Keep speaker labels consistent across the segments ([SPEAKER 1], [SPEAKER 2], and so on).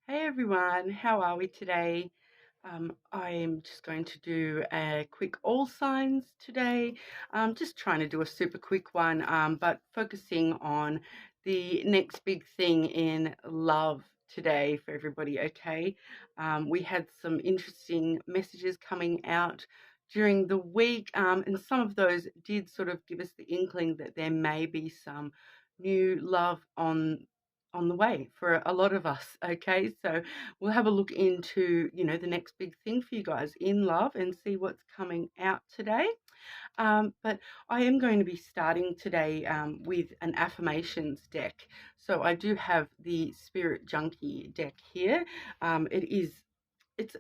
[SPEAKER 1] Hey everyone, how are we today? I am just going to do a quick all signs today. Just trying to do a super quick one, but focusing on the next big thing in love today for everybody, okay? We had some interesting messages coming out during the week, and some of those did sort of give us the inkling that there may be some new love on the way for a lot of us. Okay, so we'll have a look into the next big thing for you guys in love and see what's coming out today. But I am going to be starting today with an affirmations deck. So I do have the Spirit Junkie deck here. It's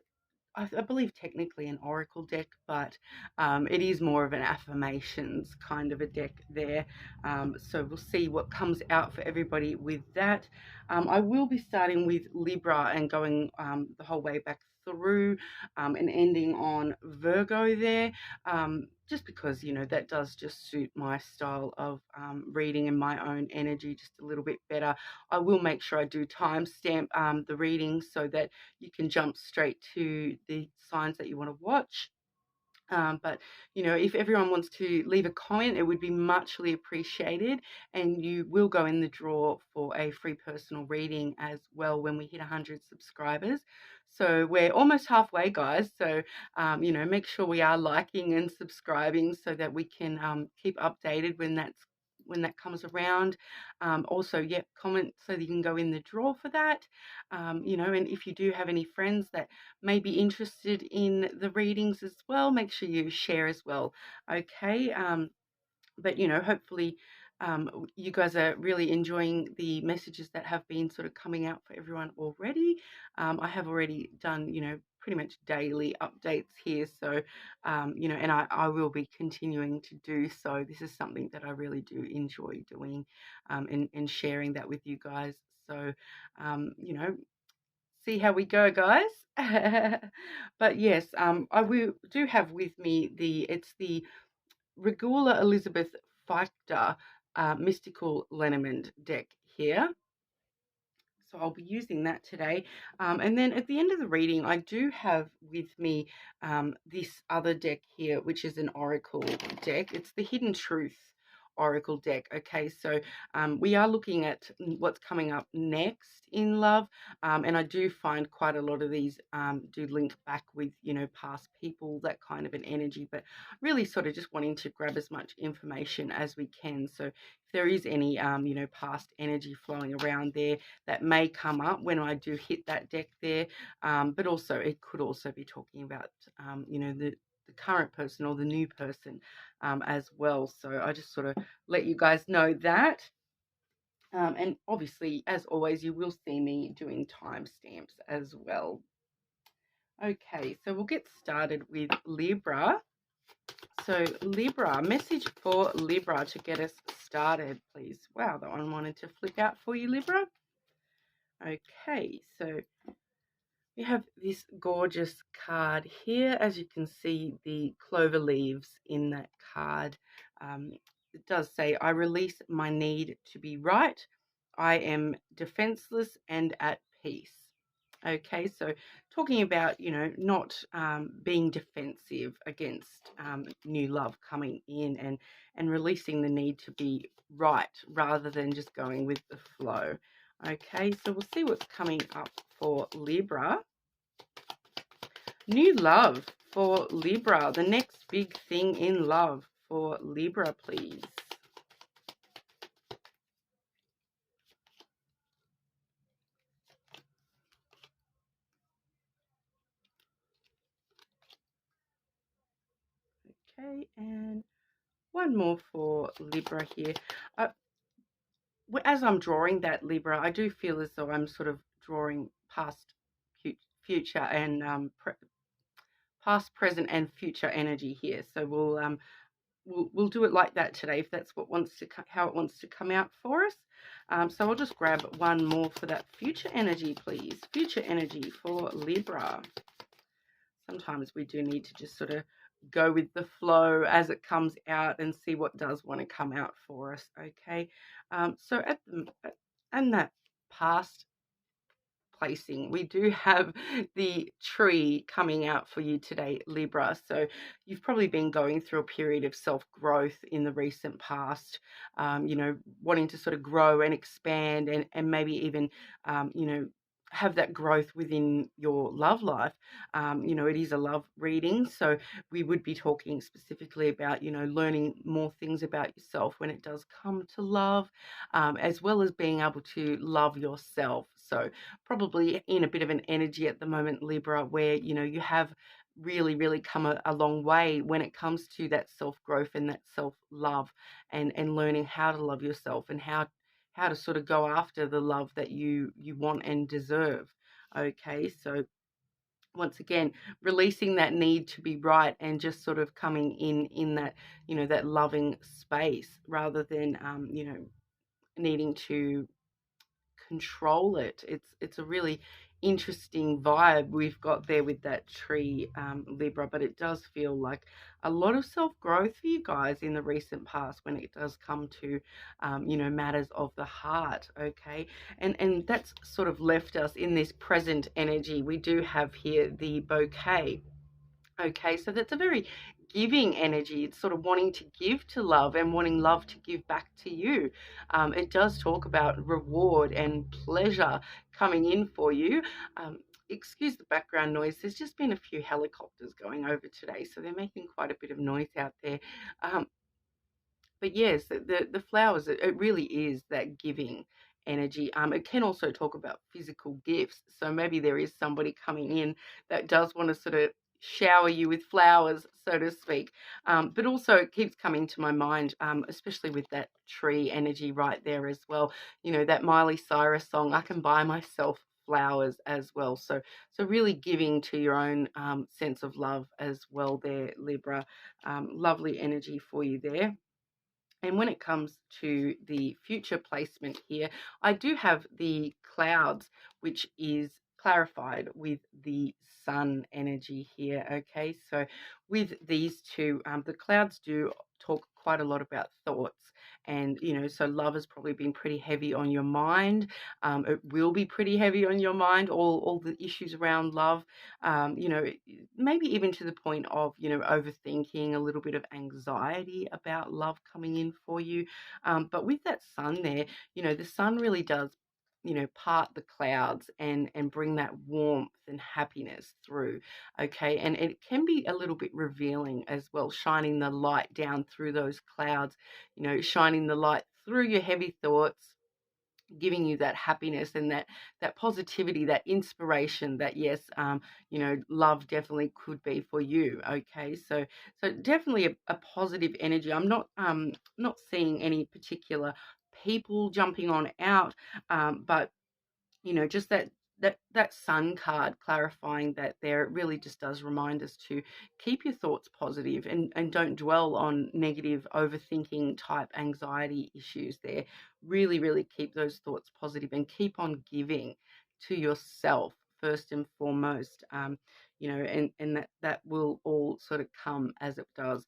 [SPEAKER 1] I believe technically an oracle deck, but it is more of an affirmations kind of a deck there. So we'll see what comes out for everybody with that. I will be starting with Libra and going the whole way back through and ending on Virgo there, just because that does just suit my style of reading and my own energy just a little bit better. I will make sure I do timestamp the reading so that you can jump straight to the signs that you want to watch. But if everyone wants to leave a comment, it would be muchly appreciated, and you will go in the draw for a free personal reading as well when we hit 100 subscribers. So we're almost halfway, guys. So make sure we are liking and subscribing so that we can keep updated when that comes around. Also, comment so that you can go in the draw for that. And if you do have any friends that may be interested in the readings as well, make sure you share as well. Okay. But hopefully you guys are really enjoying the messages that have been sort of coming out for everyone already. I have already done pretty much daily updates here, so and I will be continuing to do so. This is something that I really do enjoy doing, and sharing that with you guys. So see how we go, guys. But yes, do have with me the Regula Elizabeth Fichter Mystical Lenormand deck here. So I'll be using that today. And then at the end of the reading, I do have with me this other deck here, which is an oracle deck. It's the Hidden Truth oracle deck. Okay, so we are looking at what's coming up next in love, and I do find quite a lot of these do link back with past people, that kind of an energy, but really sort of just wanting to grab as much information as we can. So if there is any past energy flowing around there, that may come up when I do hit that deck there, but also it could also be talking about the current person or the new person as well. So I just sort of let you guys know that. And obviously, as always, you will see me doing timestamps as well. Okay, so we'll get started with Libra. So Libra, message for Libra to get us started, please. Wow, that one wanted to flip out for you, Libra. Okay, so we have this gorgeous card here. As you can see, the clover leaves in that card. It does say, I release my need to be right. I am defenseless and at peace. Okay, so talking about, not being defensive against new love coming in, and releasing the need to be right rather than just going with the flow. Okay, so we'll see what's coming up for Libra. New love for Libra. The next big thing in love for Libra, please. Okay, and one more for Libra here. As I'm drawing that, Libra, I do feel as though I'm sort of drawing past, future, and past, present, and future energy here. So we'll do it like that today, if that's how it wants to come out for us. So I'll just grab one more for that future energy, please. Future energy for Libra. Sometimes we do need to just sort of go with the flow as it comes out and see what does want to come out for us. Okay, so in that past placing. We do have the tree coming out for you today, Libra. So you've probably been going through a period of self-growth in the recent past, wanting to sort of grow and expand and maybe even, have that growth within your love life. It is a love reading, so we would be talking specifically about, learning more things about yourself when it does come to love, as well as being able to love yourself. So probably in a bit of an energy at the moment, Libra, where, you have really, really come a long way when it comes to that self-growth and that self-love, and learning how to love yourself and how to sort of go after the love that you want and deserve. Okay, so once again, releasing that need to be right and just sort of coming in that, that loving space, rather than, needing to control it. It's a really interesting vibe we've got there with that tree, Libra, but it does feel like a lot of self-growth for you guys in the recent past when it does come to, matters of the heart. Okay, and that's sort of left us in this present energy. We do have here the bouquet. Okay, so that's a very giving energy. It's sort of wanting to give to love and wanting love to give back to you. It does talk about reward and pleasure coming in for you. Excuse the background noise. There's just been a few helicopters going over today, so they're making quite a bit of noise out there. But yes, the flowers, it really is that giving energy. It can also talk about physical gifts. So maybe there is somebody coming in that does want to sort of shower you with flowers, so to speak. But also it keeps coming to my mind, especially with that tree energy right there as well. That Miley Cyrus song, I can buy myself flowers as well. So really giving to your own sense of love as well there, Libra. Lovely energy for you there. And when it comes to the future placement here, I do have the clouds, which is clarified with the sun energy here. Okay, so with these two, the clouds do talk quite a lot about thoughts. And, so love has probably been pretty heavy on your mind. It will be pretty heavy on your mind, all the issues around love, maybe even to the point of, overthinking, a little bit of anxiety about love coming in for you. But with that sun there, the sun really does, part the clouds and bring that warmth and happiness through. Okay, and it can be a little bit revealing as well, shining the light down through those clouds, shining the light through your heavy thoughts, giving you that happiness and that positivity, that inspiration that yes, love definitely could be for you. Okay, so definitely a positive energy. I'm not seeing any particular people jumping on out, but just that sun card clarifying that there, it really just does remind us to keep your thoughts positive and don't dwell on negative overthinking type anxiety issues there. Really, really keep those thoughts positive and keep on giving to yourself first and foremost. And that will all sort of come as it does.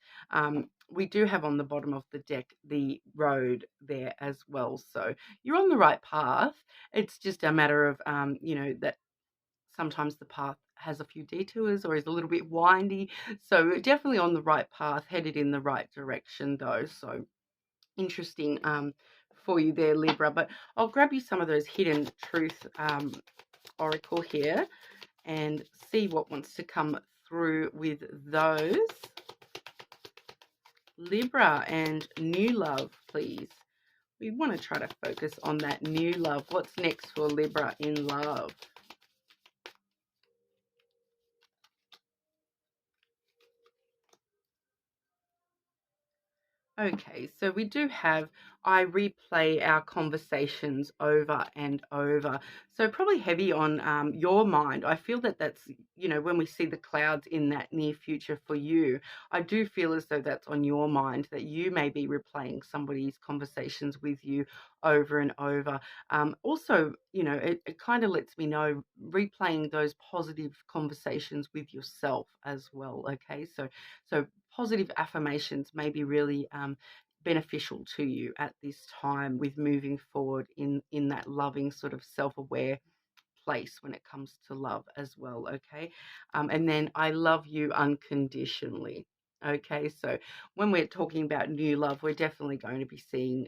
[SPEAKER 1] We do have on the bottom of the deck the road there as well. So you're on the right path. It's just a matter of, that sometimes the path has a few detours or is a little bit windy. So we're definitely on the right path, headed in the right direction though. So interesting for you there, Libra. But I'll grab you some of those hidden truth oracle here and see what wants to come through with those. Libra and new love, please. We want to try to focus on that new love. What's next for Libra in love? Okay, so we do have, I replay our conversations over and over. So probably heavy on your mind. I feel that that's, when we see the clouds in that near future for you, I do feel as though that's on your mind, that you may be replaying somebody's conversations with you over and over. Also, it kind of lets me know replaying those positive conversations with yourself as well. Okay, so positive affirmations may be really beneficial to you at this time with moving forward in that loving sort of self-aware place when it comes to love as well, okay? And then I love you unconditionally. Okay, so when we're talking about new love, we're definitely going to be seeing,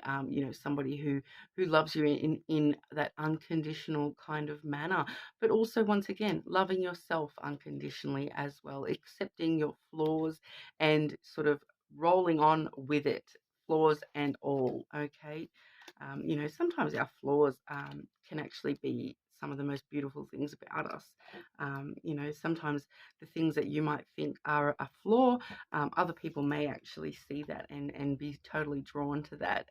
[SPEAKER 1] somebody who loves you in that unconditional kind of manner, but also once again loving yourself unconditionally as well, accepting your flaws and sort of rolling on with it, flaws and all. Okay, sometimes our flaws can actually be some of the most beautiful things about us. Sometimes the things that you might think are a flaw, other people may actually see that and be totally drawn to that.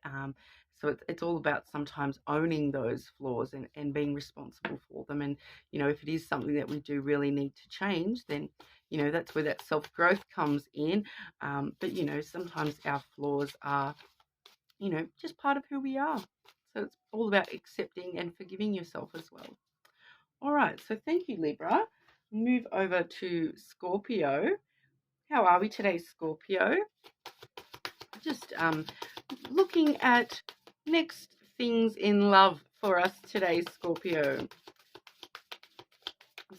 [SPEAKER 1] So it's all about sometimes owning those flaws and being responsible for them. And, if it is something that we do really need to change, then, that's where that self-growth comes in. But, sometimes our flaws are, just part of who we are. So it's all about accepting and forgiving yourself as well. All right, so thank you, Libra. Move over to Scorpio. How are we today, Scorpio? Just looking at next things in love for us today, Scorpio.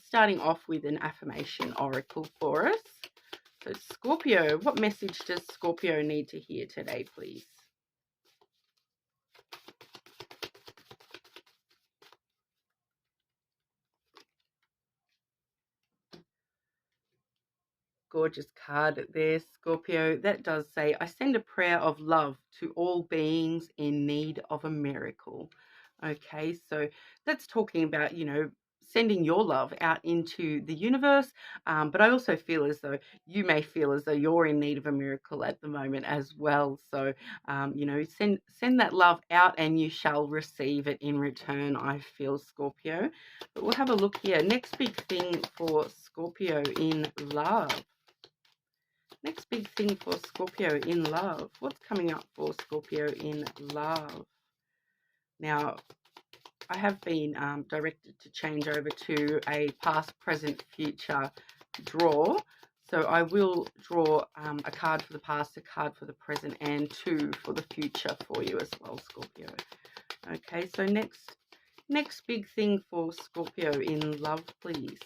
[SPEAKER 1] Starting off with an affirmation oracle for us. So Scorpio, what message does Scorpio need to hear today, please? Gorgeous card there, Scorpio. That does say, I send a prayer of love to all beings in need of a miracle. Okay, so that's talking about, sending your love out into the universe. But I also feel as though you may feel as though you're in need of a miracle at the moment as well. So, send that love out and you shall receive it in return, I feel, Scorpio. But we'll have a look here. Next big thing for Scorpio in love. Next big thing for Scorpio in love. What's coming up for Scorpio in love? Now, I have been directed to change over to a past, present, future draw. So I will draw a card for the past, a card for the present, and two for the future for you as well, Scorpio. Okay, so next big thing for Scorpio in love, please.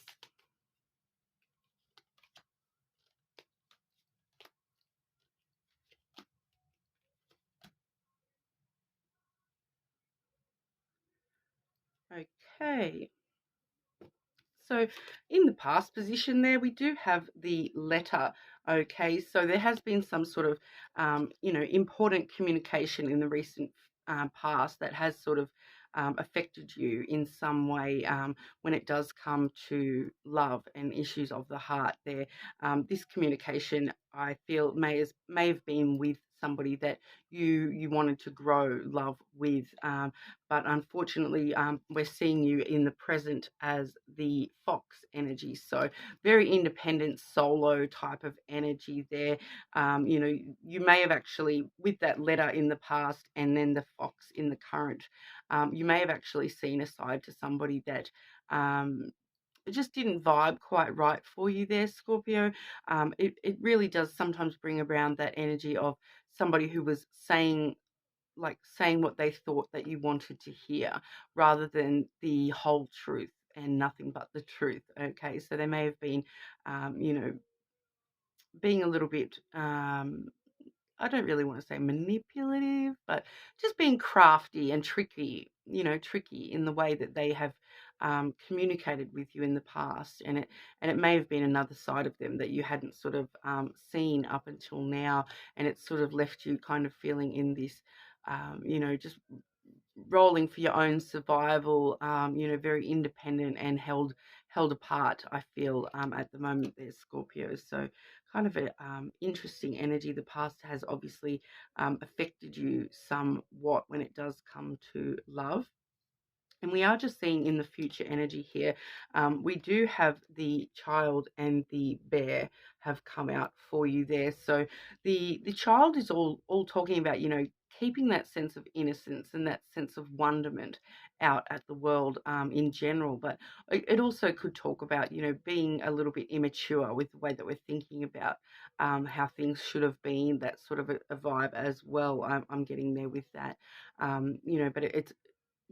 [SPEAKER 1] Okay. So in the past position there, we do have the letter, okay? So there has been some sort of, important communication in the recent past that has sort of affected you in some way when it does come to love and issues of the heart there. This communication, I feel, may have been with somebody that you wanted to grow love with, but unfortunately we're seeing you in the present as the fox energy, so very independent solo type of energy there. You may have actually, with that letter in the past and then the fox in the current, you may have actually seen a side to somebody that it just didn't vibe quite right for you there, Scorpio. It really does sometimes bring around that energy of somebody who was saying what they thought that you wanted to hear rather than the whole truth and nothing but the truth. Okay, so they may have been, being a little bit, I don't really want to say manipulative, but just being crafty and tricky, tricky in the way that they have communicated with you in the past, and it may have been another side of them that you hadn't sort of seen up until now, and it's sort of left you kind of feeling in this, just rolling for your own survival, very independent and held apart, I feel, at the moment there, Scorpio. So kind of a interesting energy. The past has obviously affected you somewhat when it does come to love. And we are just seeing in the future energy here, we do have the child and the bear have come out for you there. So the child is all talking about, keeping that sense of innocence and that sense of wonderment out at the world in general. But it also could talk about, being a little bit immature with the way that we're thinking about how things should have been, that sort of a vibe as well. I'm getting there with that, but it's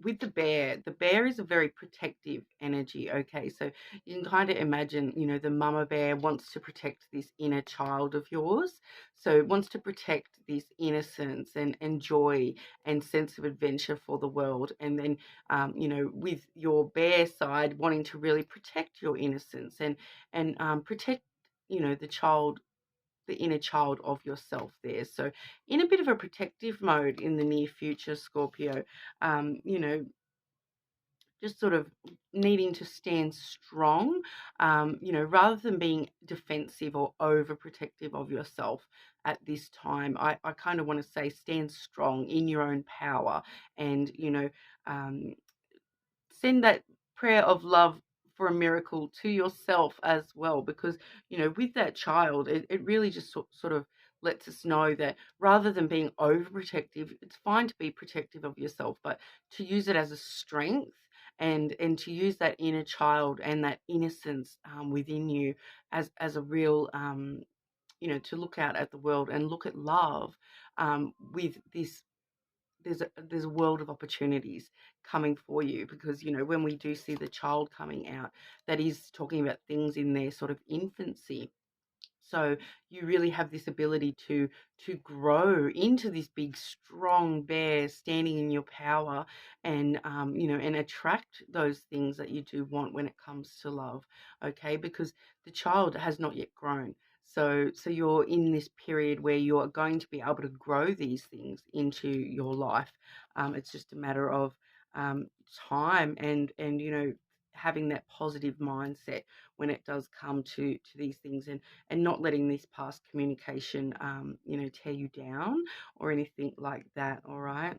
[SPEAKER 1] with the bear is a very protective energy, okay? So you can kind of imagine, you know, the mama bear wants to protect this inner child of yours. So it wants to protect this innocence and joy and sense of adventure for the world. And then, you know, with your bear side wanting to really protect your innocence and protect, you know, the inner child of yourself there. So in a bit of a protective mode in the near future, Scorpio, you know, just sort of needing to stand strong, you know, rather than being defensive or overprotective of yourself at this time. I kind of want to say stand strong in your own power and, you know, um, send that prayer of love for a miracle to yourself as well, because, you know, with that child, it really just sort of lets us know that rather than being overprotective, it's fine to be protective of yourself, but to use it as a strength and to use that inner child and that innocence within you as a real you know, to look out at the world and look at love with this. There's a world of opportunities coming for you, because, you know, when we do see the child coming out, that is talking about things in their sort of infancy. So you really have this ability to grow into this big, strong bear standing in your power, and you know, and attract those things that you do want when it comes to love. Okay, because the child has not yet grown. So you're in this period where you're going to be able to grow these things into your life. It's just a matter of time and you know, having that positive mindset when it does come to these things, and not letting this past communication, you know, tear you down or anything like that. All right.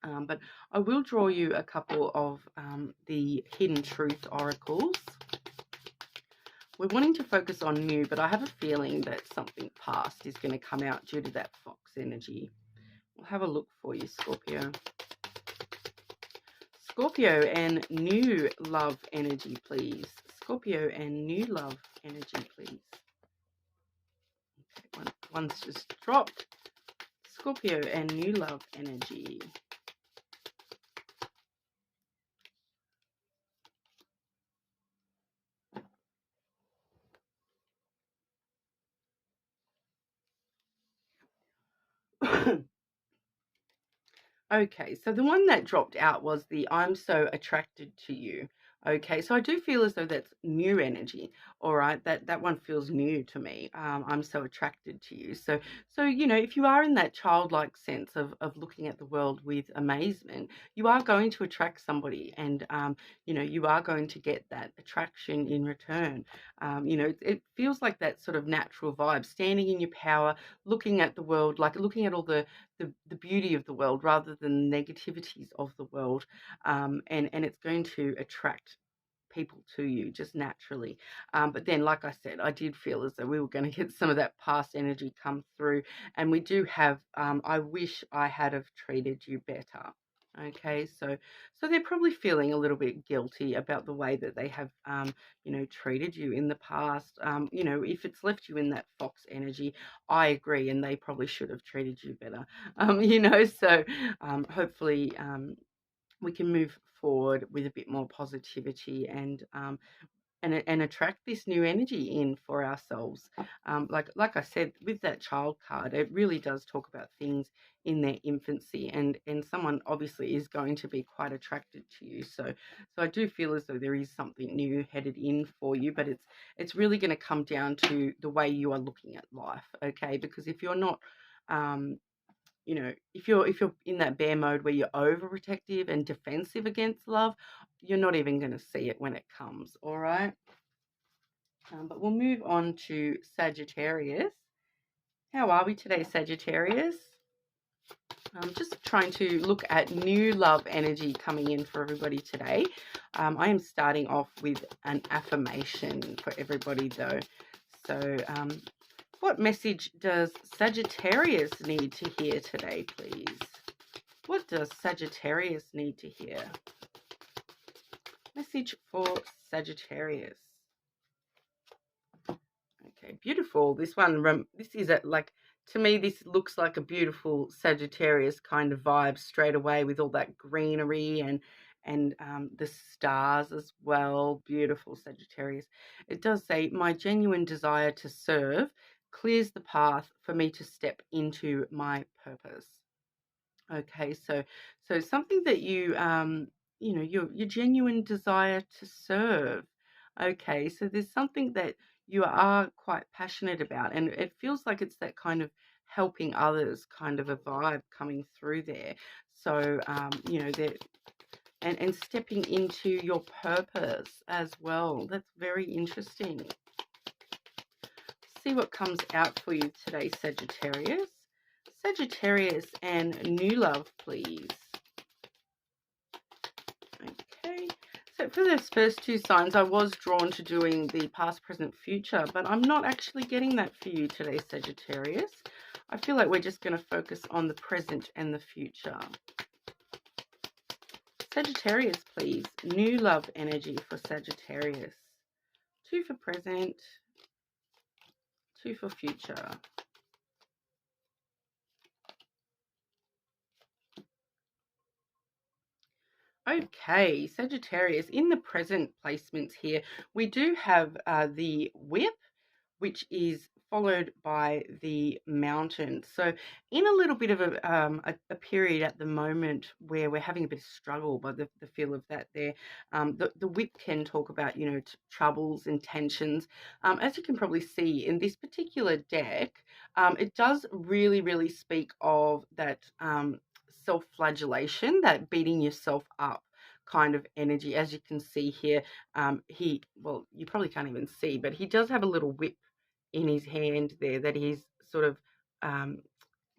[SPEAKER 1] But I will draw you a couple of the hidden truth oracles. We're wanting to focus on new, but I have a feeling that something past is going to come out due to that fox energy. We'll have a look for you, Scorpio. Scorpio and new love energy, please. Scorpio and new love energy, please. Okay, one's just dropped. Scorpio and new love energy. Okay, so the one that dropped out was the I'm so attracted to you. Okay, so I do feel as though that's new energy. All right, that one feels new to me. I'm so attracted to you. So you know, if you are in that childlike sense of looking at the world with amazement, you are going to attract somebody, and you know, you are going to get that attraction in return. You know, it feels like that sort of natural vibe, standing in your power, looking at the world, like looking at all the beauty of the world rather than the negativities of the world, and it's going to attract people to you just naturally. But then, like I said, I did feel as though we were going to get some of that past energy come through, and we do have I wish I had have treated you better. Okay, so they're probably feeling a little bit guilty about the way that they have, you know, treated you in the past. You know, if it's left you in that fox energy, I agree, and they probably should have treated you better. You know, so hopefully we can move forward with a bit more positivity and attract this new energy in for ourselves. Like I said, with that child card, it really does talk about things in their infancy, and someone obviously is going to be quite attracted to you. So I do feel as though there is something new headed in for you, but it's really going to come down to the way you are looking at life, okay? Because if you're not you know, if you're in that bear mode where you're overprotective and defensive against love, you're not even going to see it when it comes. All right. But we'll move on to Sagittarius. How are we today, Sagittarius? I'm just trying to look at new love energy coming in for everybody today. I am starting off with an affirmation for everybody, though. So, what message does Sagittarius need to hear today, please? What does Sagittarius need to hear? Message for Sagittarius. Okay, beautiful. This one, this is like to me, this looks like a beautiful Sagittarius kind of vibe straight away, with all that greenery and the stars as well. Beautiful Sagittarius. It does say, my genuine desire to serve clears the path for me to step into my purpose. Okay, so something that you know, your genuine desire to serve. Okay, so there's something that you are quite passionate about, and it feels like it's that kind of helping others kind of a vibe coming through there. So you know, that and stepping into your purpose as well. That's very interesting. See what comes out for you today, Sagittarius. Sagittarius and new love, please. Okay, so for those first two signs, I was drawn to doing the past, present, future, but I'm not actually getting that for you today, Sagittarius. I feel like we're just going to focus on the present and the future. Sagittarius, please. New love energy for Sagittarius. 2 for present, 2 for future. Okay, Sagittarius, in the present placements here, we do have the whip, which is followed by the mountain. So in a little bit of a period at the moment where we're having a bit of struggle by the feel of that there, the whip can talk about, you know, troubles and tensions. As you can probably see in this particular deck, it does really speak of that self-flagellation, that beating yourself up kind of energy. As you can see here, well, you probably can't even see, but he does have a little whip in his hand there that he's sort of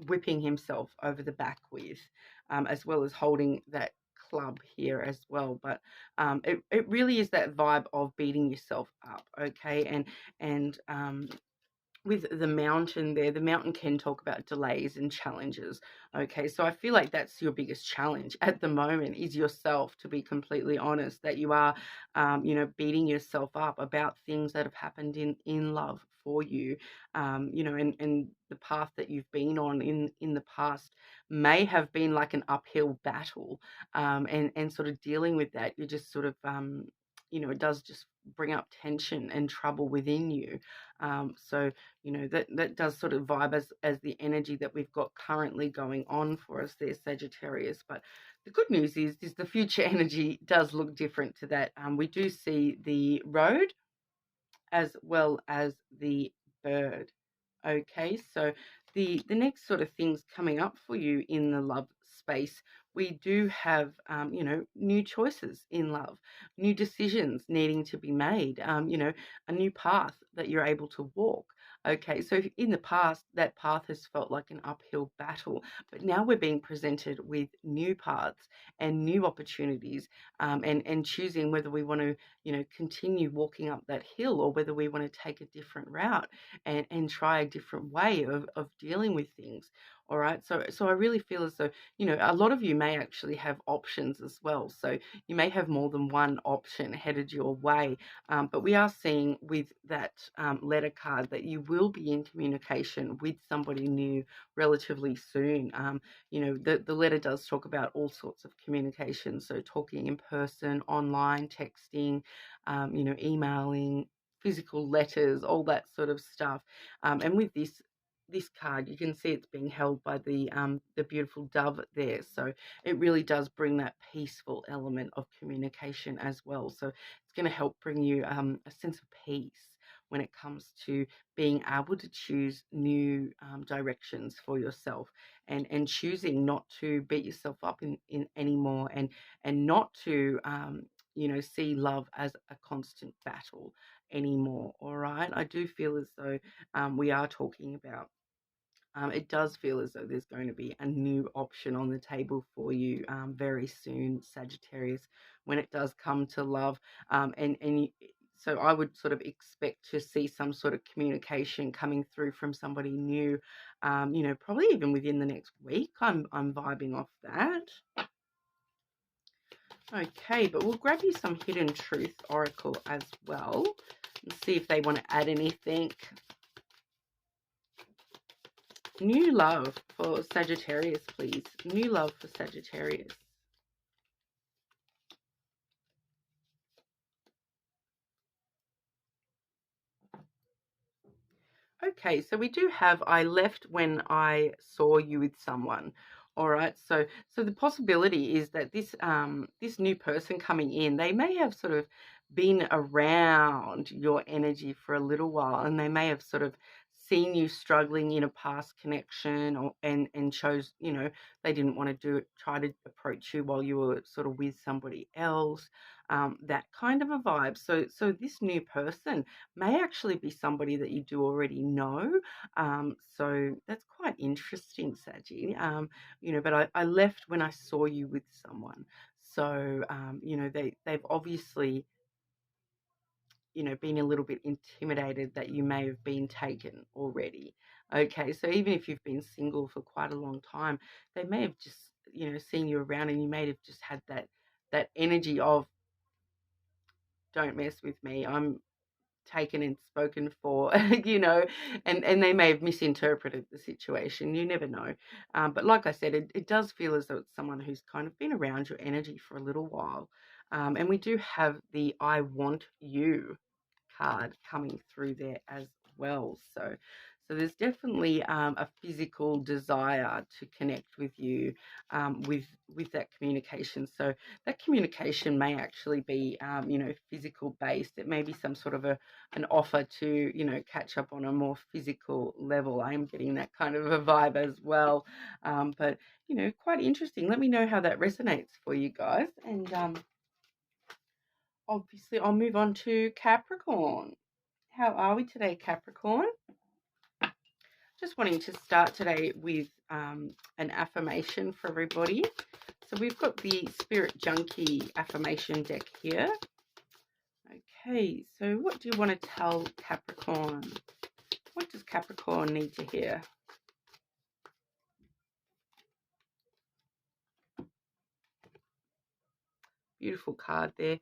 [SPEAKER 1] whipping himself over the back with, as well as holding that club here as well. But it really is that vibe of beating yourself up, okay? And with the mountain there, the mountain can talk about delays and challenges. Okay, so I feel like that's your biggest challenge at the moment, is yourself, to be completely honest, that you are, you know, beating yourself up about things that have happened in love for you, you know, and the path that you've been on in the past may have been like an uphill battle, and sort of dealing with that, you just sort of, you know, it does just bring up tension and trouble within you. So you know, that does sort of vibe as the energy that we've got currently going on for us there, Sagittarius. But the good news is the future energy does look different to that. We do see the road as well as the bird. Okay, so the next sort of things coming up for you in the love space, we do have, you know, new choices in love, new decisions needing to be made, you know, a new path that you're able to walk. Okay, so in the past, that path has felt like an uphill battle, but now we're being presented with new paths and new opportunities, and choosing whether we want to, you know, continue walking up that hill, or whether we want to take a different route and try a different way of dealing with things. All right. So I really feel as though, you know, a lot of you may actually have options as well. So you may have more than one option headed your way. But we are seeing with that letter card that you will be in communication with somebody new relatively soon. You know, the letter does talk about all sorts of communication. So talking in person, online, texting, you know, emailing, physical letters, all that sort of stuff. And with this card, you can see it's being held by the beautiful dove there. So it really does bring that peaceful element of communication as well. So it's going to help bring you a sense of peace when it comes to being able to choose new directions for yourself, and choosing not to beat yourself up in anymore, and not to you know, see love as a constant battle anymore. All right, I do feel as though we are talking about, it does feel as though there's going to be a new option on the table for you very soon, Sagittarius, when it does come to love. So I would sort of expect to see some sort of communication coming through from somebody new, you know, probably even within the next week. I'm vibing off that. Okay, but we'll grab you some Hidden Truth Oracle as well and see if they want to add anything. New love for Sagittarius, please. New love for Sagittarius. Okay, so we do have I left when I saw you with someone. All right, so the possibility is that this new person coming in, they may have sort of been around your energy for a little while, and they may have sort of seen you struggling in a past connection, or and chose, they didn't want to try to approach you while you were sort of with somebody else, that kind of a vibe. So this new person may actually be somebody that you do already know. So that's quite interesting, Saggy. But I left when I saw you with someone. So, they've obviously, been a little bit intimidated that you may have been taken already. Okay, so even if you've been single for quite a long time, they may have just, seen you around, and you may have just had that energy of, don't mess with me. I'm taken and spoken for, and they may have misinterpreted the situation. You never know. But like I said, it does feel as though it's someone who's kind of been around your energy for a little while. And we do have the I want you card coming through there as well. So there's definitely a physical desire to connect with you, with that communication. So that communication may actually be, physical based. It may be some sort of an offer to, catch up on a more physical level. I am getting that kind of a vibe as well. But quite interesting. Let me know how that resonates for you guys. And obviously, I'll move on to Capricorn. How are we today, Capricorn? Just wanting to start today with an affirmation for everybody. So we've got the Spirit Junkie affirmation deck here. Okay, so what do you want to tell Capricorn? What does Capricorn need to hear? Beautiful card there.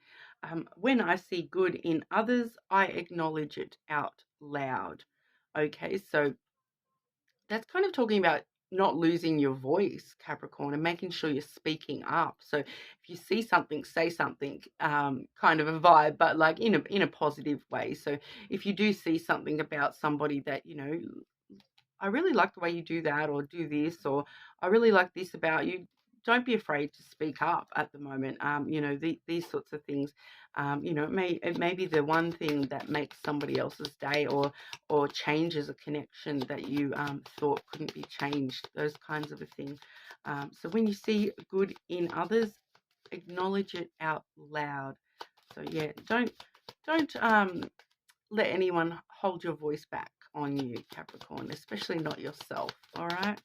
[SPEAKER 1] When I see good in others, I acknowledge it out loud. Okay, so that's kind of talking about not losing your voice, Capricorn, and making sure you're speaking up. So if you see something, say something, kind of a vibe, but like in a positive way. So if you do see something about somebody that, I really like the way you do that, or do this, or I really like this about you, don't be afraid to speak up at the moment. These sorts of things, it may be the one thing that makes somebody else's day, or changes a connection that you thought couldn't be changed, those kinds of a thing. So when you see good in others, acknowledge it out loud. So yeah, don't let anyone hold your voice back on you, Capricorn, especially not yourself. All right,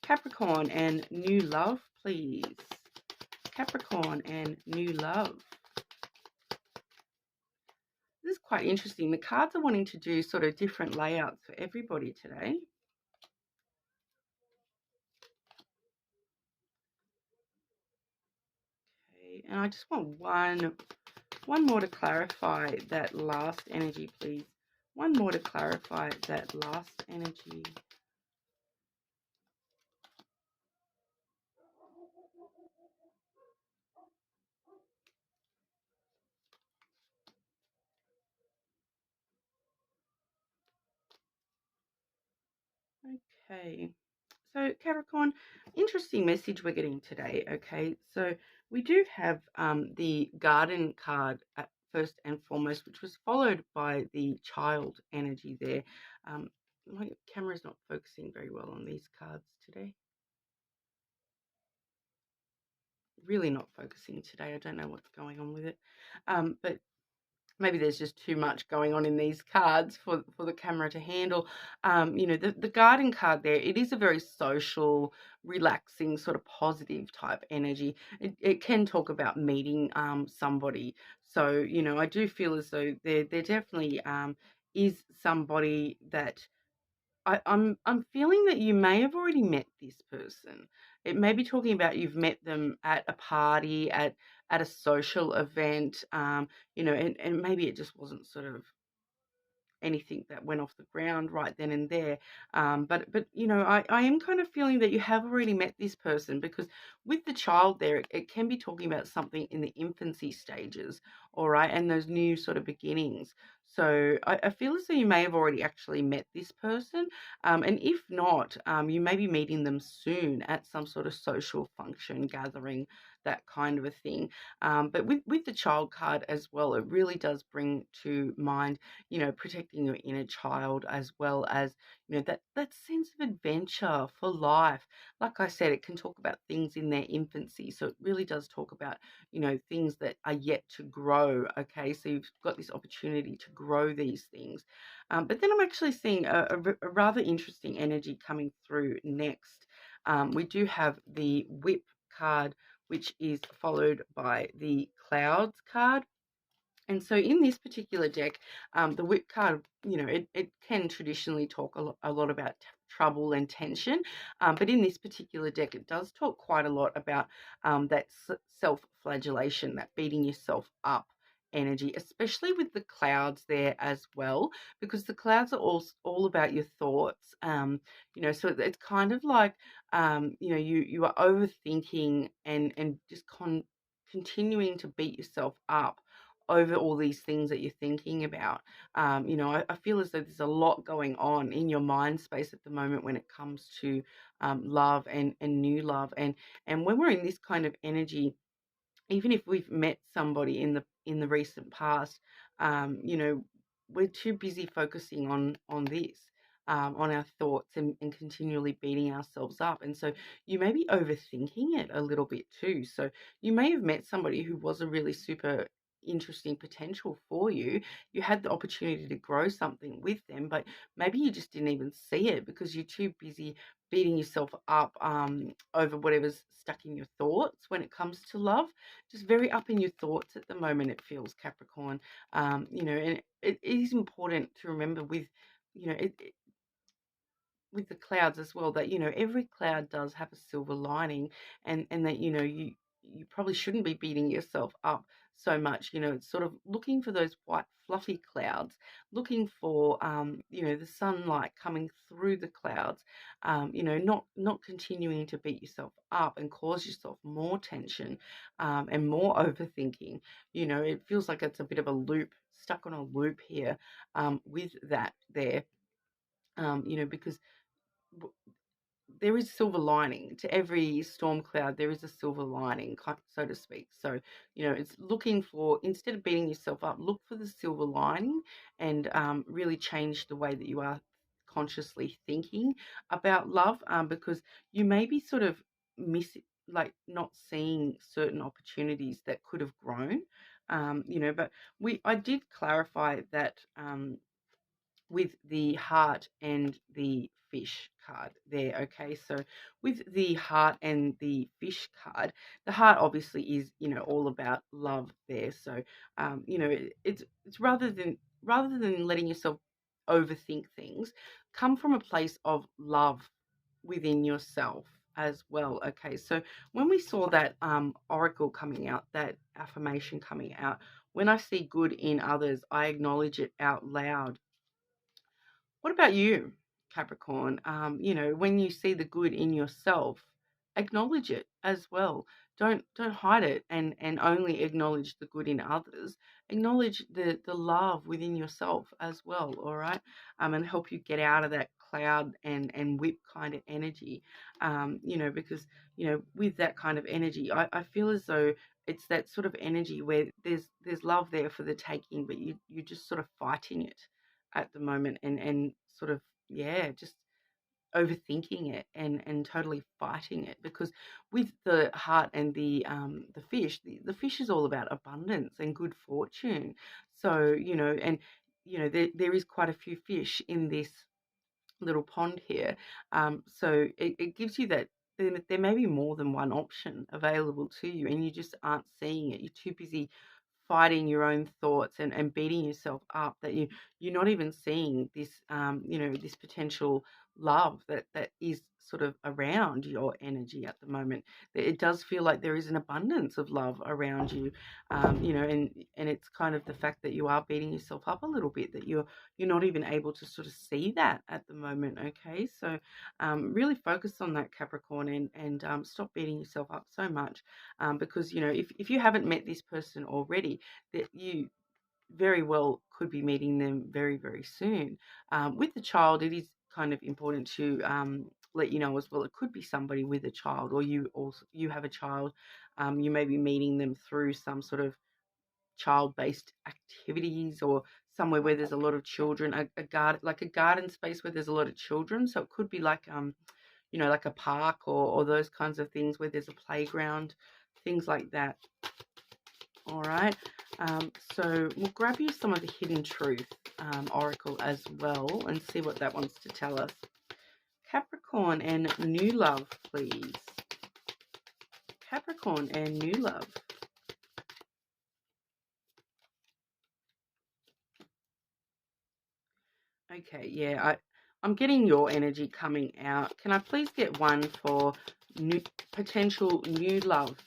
[SPEAKER 1] Capricorn and new love, please. Capricorn and new love. This is quite interesting. The cards are wanting to do sort of different layouts for everybody today. Okay, and I just want one more to clarify that last energy, please. One more to clarify that last energy. Okay. So Capricorn, interesting message we're getting today. Okay, so we do have the garden card at first and foremost, which was followed by the child energy there. My camera is not focusing very well on these cards today. Really not focusing today. I don't know what's going on with it, but maybe there's just too much going on in these cards for the camera to handle. The garden card there, it is a very social, relaxing, sort of positive type energy. It can talk about meeting somebody. So, I do feel as though there definitely is somebody that I'm feeling that you may have already met this person. It may be talking about you've met them at a party, at a social event, and maybe it just wasn't sort of anything that went off the ground right then and there. But you know, I am kind of feeling that you have already met this person, because with the child there, it can be talking about something in the infancy stages, all right, and those new sort of beginnings. So I feel as though you may have already actually met this person, and if not, you may be meeting them soon at some sort of social function, gathering, that kind of a thing. But with the child card as well, it really does bring to mind, you know, protecting your inner child, as well as, you know, that sense of adventure for life. Like I said, it can talk about things in their infancy, so it really does talk about, you know, things that are yet to grow. Okay, so you've got this opportunity to grow these things. But then I'm actually seeing a rather interesting energy coming through next. We do have the whip card, which is followed by the clouds card. And so in this particular deck, the whip card, you know, it can traditionally talk a lot about trouble and tension. But in this particular deck, it does talk quite a lot about that self-flagellation, that beating yourself up energy, especially with the clouds there as well, because the clouds are all about your thoughts. You know, so it's kind of like, you know, you are overthinking and just continuing to beat yourself up over all these things that you're thinking about. You know, I feel as though there's a lot going on in your mind space at the moment when it comes to love and new love. And when we're in this kind of energy, even if we've met somebody in the recent past, you know, we're too busy focusing on this, on our thoughts, and continually beating ourselves up. And so you may be overthinking it a little bit too. So you may have met somebody who was a really super interesting potential for you. You had the opportunity to grow something with them, but maybe you just didn't even see it because you're too busy beating yourself up over whatever's stuck in your thoughts when it comes to love. Just very up in your thoughts at the moment, it feels, Capricorn. You know, and it is important to remember with, you know, with the clouds as well, that, you know, every cloud does have a silver lining, and that, you know, you probably shouldn't be beating yourself up so much. You know, it's sort of looking for those white fluffy clouds, looking for you know, the sunlight coming through the clouds. You know, not continuing to beat yourself up and cause yourself more tension, and more overthinking. You know, it feels like it's a bit of a loop, stuck on a loop here, with that there. You know, because there is silver lining to every storm cloud. There is a silver lining, so to speak. So, you know, it's looking for, instead of beating yourself up, look for the silver lining, and really change the way that you are consciously thinking about love, because you may be sort of like not seeing certain opportunities that could have grown. You know, but I did clarify that, with the heart and the fish card there. Okay, so with the heart and the fish card, the heart obviously is, you know, all about love there. So you know, it's rather than letting yourself overthink things, come from a place of love within yourself as well. Okay, so when we saw that oracle coming out, that affirmation coming out, when I see good in others, I acknowledge it out loud. What about you, Capricorn? You know, when you see the good in yourself, acknowledge it as well. Don't hide it and only acknowledge the good in others. Acknowledge the love within yourself as well, all right? And help you get out of that cloud and whip kind of energy. You know, because, you know, with that kind of energy, I feel as though it's that sort of energy where there's love there for the taking, but you're just sort of fighting it at the moment, and sort of, yeah, just overthinking it and totally fighting it, because with the heart and the fish, the fish is all about abundance and good fortune. So, you know, and you know, there is quite a few fish in this little pond here. So it gives you that there may be more than one option available to you, and you just aren't seeing it. You're too busy fighting your own thoughts and beating yourself up, that you're not even seeing this, you know, this potential love that is sort of around your energy at the moment. It does feel like there is an abundance of love around you, and it's kind of the fact that you are beating yourself up a little bit, that you're not even able to sort of see that at the moment. Okay, so really focus on that, Capricorn, and stop beating yourself up so much, because if you haven't met this person already, that you very well could be meeting them very, very soon. With the child, it is kind of important to let you know as well. It could be somebody with a child, or you have a child. You may be meeting them through some sort of child-based activities, or somewhere where there's a lot of children, like a garden space where there's a lot of children. So it could be like like a park, or those kinds of things where there's a playground, things like that. All right, so we'll grab you some of the Hidden Truth Oracle as well and see what that wants to tell us. Capricorn and new love, please. Capricorn and new love. Okay, yeah, I'm getting your energy coming out. Can I please get one for potential new love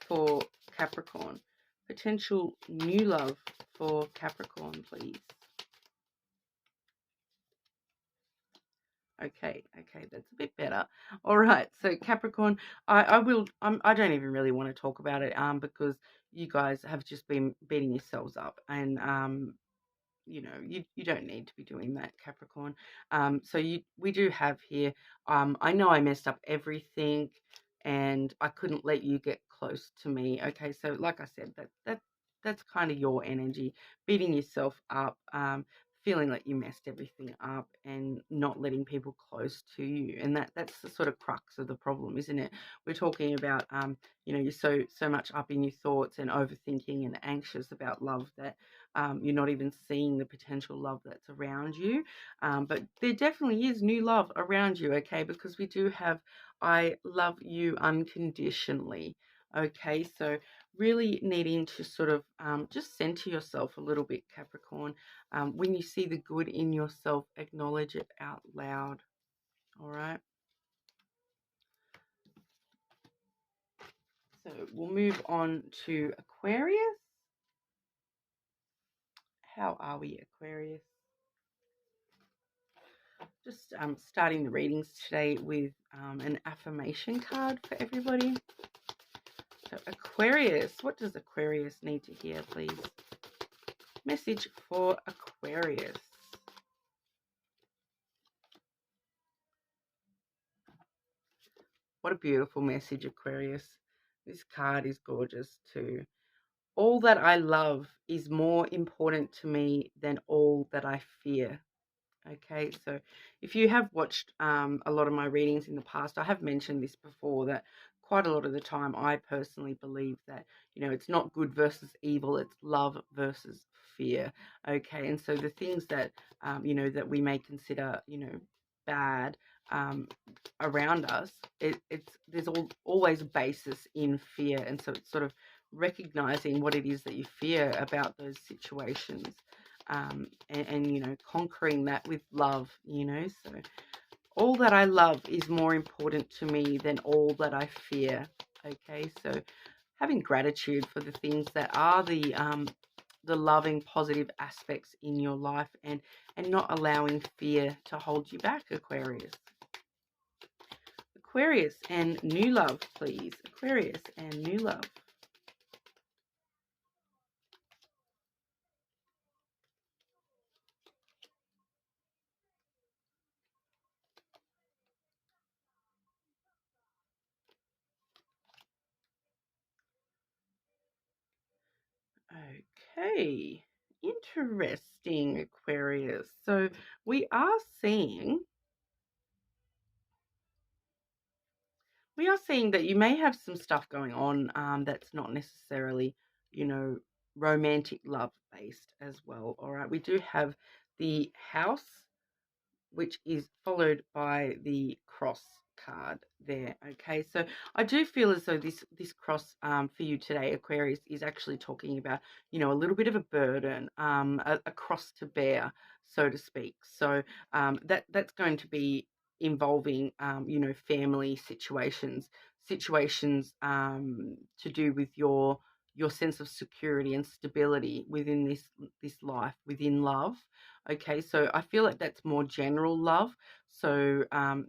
[SPEAKER 1] for Capricorn? Potential new love for Capricorn, please. Okay, that's a bit better. All right, so Capricorn, I don't even really want to talk about it, because you guys have just been beating yourselves up, and you don't need to be doing that, Capricorn. So we do have here, I know I messed up everything, and I couldn't let you get close to me. Okay, so like I said, that's kind of your energy, beating yourself up, feeling like you messed everything up, and not letting people close to you. And that's the sort of crux of the problem, isn't it? We're talking about you're so much up in your thoughts and overthinking and anxious about love that you're not even seeing the potential love that's around you. But there definitely is new love around you, okay? Because we do have I love you unconditionally. Okay, so really needing to sort of just center yourself a little bit, Capricorn. When you see the good in yourself, acknowledge it out loud. All right. So we'll move on to Aquarius. How are we, Aquarius? Just starting the readings today with an affirmation card for everybody. So Aquarius, what does Aquarius need to hear, please? Message for Aquarius. What a beautiful message, Aquarius. This card is gorgeous too. All that I love is more important to me than all that I fear. Okay, so if you have watched a lot of my readings in the past, I have mentioned this before, that quite a lot of the time I personally believe that, it's not good versus evil, it's love versus fear. Okay, and so the things that, that we may consider, bad around us, there's always a basis in fear. And so it's sort of recognizing what it is that you fear about those situations, and conquering that with love. So all that I love is more important to me than all that I fear. Okay, so having gratitude for the things that are the loving, positive aspects in your life, and not allowing fear to hold you back, Aquarius. Aquarius and new love, please. Aquarius and new love. Okay, interesting, Aquarius. So we are seeing that you may have some stuff going on that's not necessarily, romantic love based as well. All right, we do have the House, which is followed by the cross card there. Okay, so I do feel as though this cross for you today, Aquarius, is actually talking about, a little bit of a burden, a cross to bear, so to speak. So that's going to be involving, family situations, to do with your sense of security and stability within this life, within love. Okay, so I feel like that's more general love. So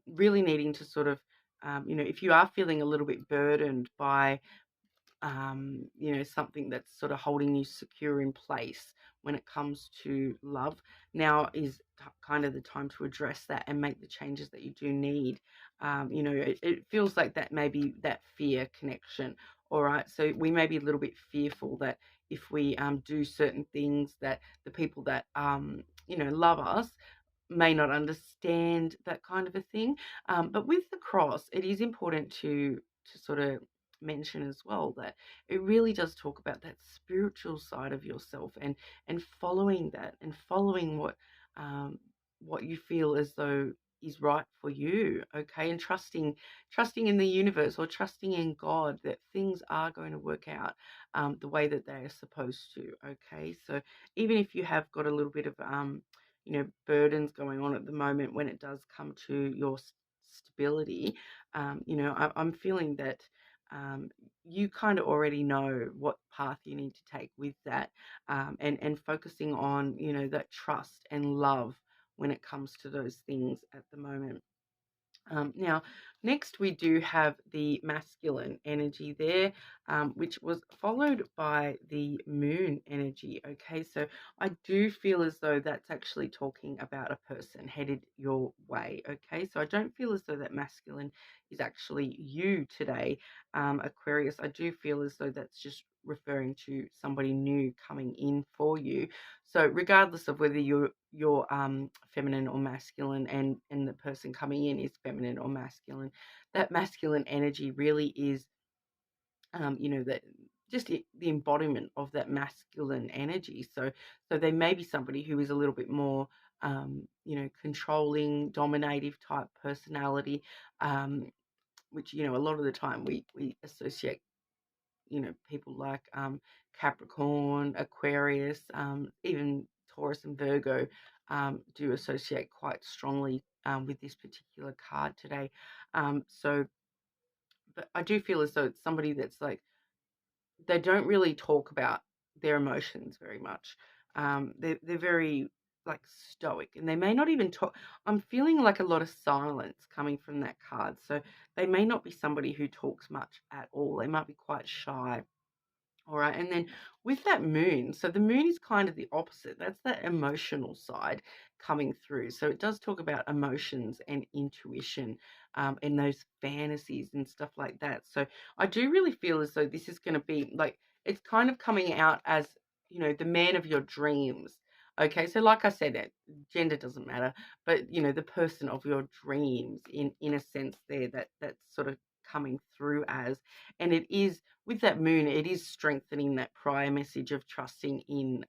[SPEAKER 1] really needing to sort of, if you are feeling a little bit burdened by something that's sort of holding you secure in place when it comes to love. Now is kind of the time to address that and make the changes that you do need. It feels like that maybe that fear connection. All right. So we may be a little bit fearful that if we do certain things that the people that, love us may not understand that kind of a thing. But with the cross, it is important to sort of mention as well that it really does talk about that spiritual side of yourself and following that and following what you feel as though is right for you, okay, and trusting in the universe or trusting in God that things are going to work out the way that they are supposed to, okay. So even if you have got a little bit of burdens going on at the moment when it does come to your stability, I'm feeling that you kind of already know what path you need to take with that, and focusing on, that trust and love when it comes to those things at the moment. Now, next we do have the masculine energy there, which was followed by the moon energy. Okay, so I do feel as though that's actually talking about a person headed your way. Okay, so I don't feel as though that masculine is actually you today, Aquarius. I do feel as though that's just referring to somebody new coming in for you. So regardless of whether you're feminine or masculine, and the person coming in is feminine or masculine, that masculine energy really is, that just the embodiment of that masculine energy. So they may be somebody who is a little bit more, controlling, dominative type personality, which, a lot of the time we associate, people like Capricorn, Aquarius, even Taurus and Virgo do associate quite strongly with this particular card today. But I do feel as though it's somebody that's like, they don't really talk about their emotions very much. They're very like stoic, and they may not even talk. I'm feeling like a lot of silence coming from that card. So they may not be somebody who talks much at all. They might be quite shy. All right. And then with that moon, so the moon is kind of the opposite. That's that emotional side coming through. So it does talk about emotions and intuition, and those fantasies and stuff like that. So I do really feel as though this is going to be like, it's kind of coming out as, the man of your dreams. Okay. So like I said, gender doesn't matter, but, the person of your dreams in a sense there, that's sort of coming through as, and it is with that moon, it is strengthening that prior message of trusting in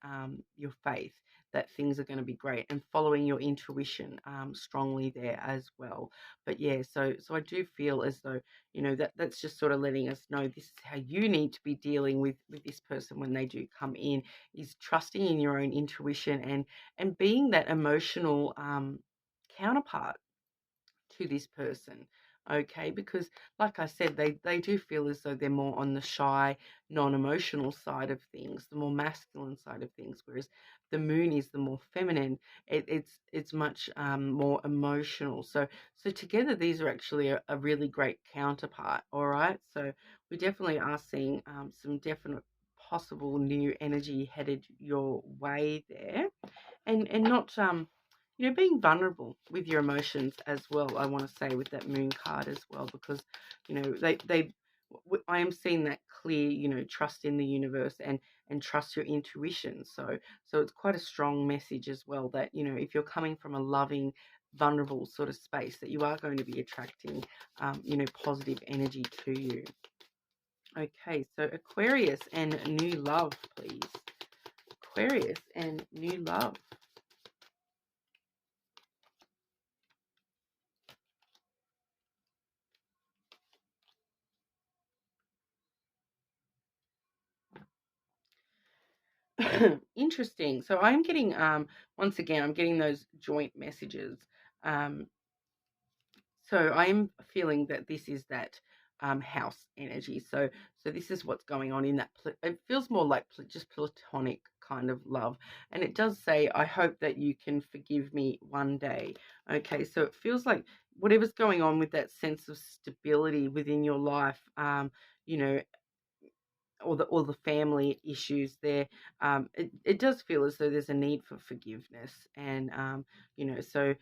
[SPEAKER 1] your faith that things are going to be great, and following your intuition strongly there as well. But yeah, so I do feel as though, that's just sort of letting us know this is how you need to be dealing with this person when they do come in, is trusting in your own intuition and being that emotional counterpart to this person. Okay, because like I said, they do feel as though they're more on the shy, non-emotional side of things, the more masculine side of things, whereas the moon is the more feminine. It's much more emotional. So together these are actually a really great counterpart. All right, so we definitely are seeing some definite possible new energy headed your way there, and not being vulnerable with your emotions as well. I want to say with that moon card as well, because I am seeing that clear, trust in the universe and trust your intuition. So it's quite a strong message as well that, if you're coming from a loving, vulnerable sort of space, that you are going to be attracting positive energy to you. Okay, so Aquarius and new love, please. Aquarius and new love. Interesting. So I'm getting, once again, I'm getting those joint messages, um, So I am feeling that this is that house energy. So this is what's going on in that. It feels more like just platonic kind of love, and it does say, "I hope that you can forgive me one day." Okay, so it feels like whatever's going on with that sense of stability within your life, you know, or the family issues there, it does feel as though there's a need for forgiveness, and so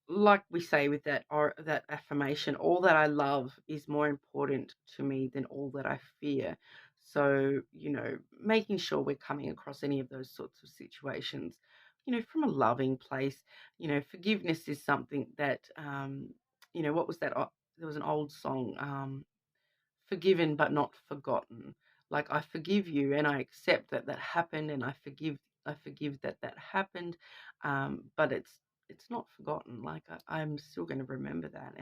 [SPEAKER 1] like we say with that, or that affirmation, all that I love is more important to me than all that I fear. So, making sure we're coming across any of those sorts of situations, from a loving place. Forgiveness is something that, what was that? There was an old song, forgiven but not forgotten. Like, I forgive you and I accept that that happened, and I forgive that that happened, but it's not forgotten. Like, I'm still going to remember that,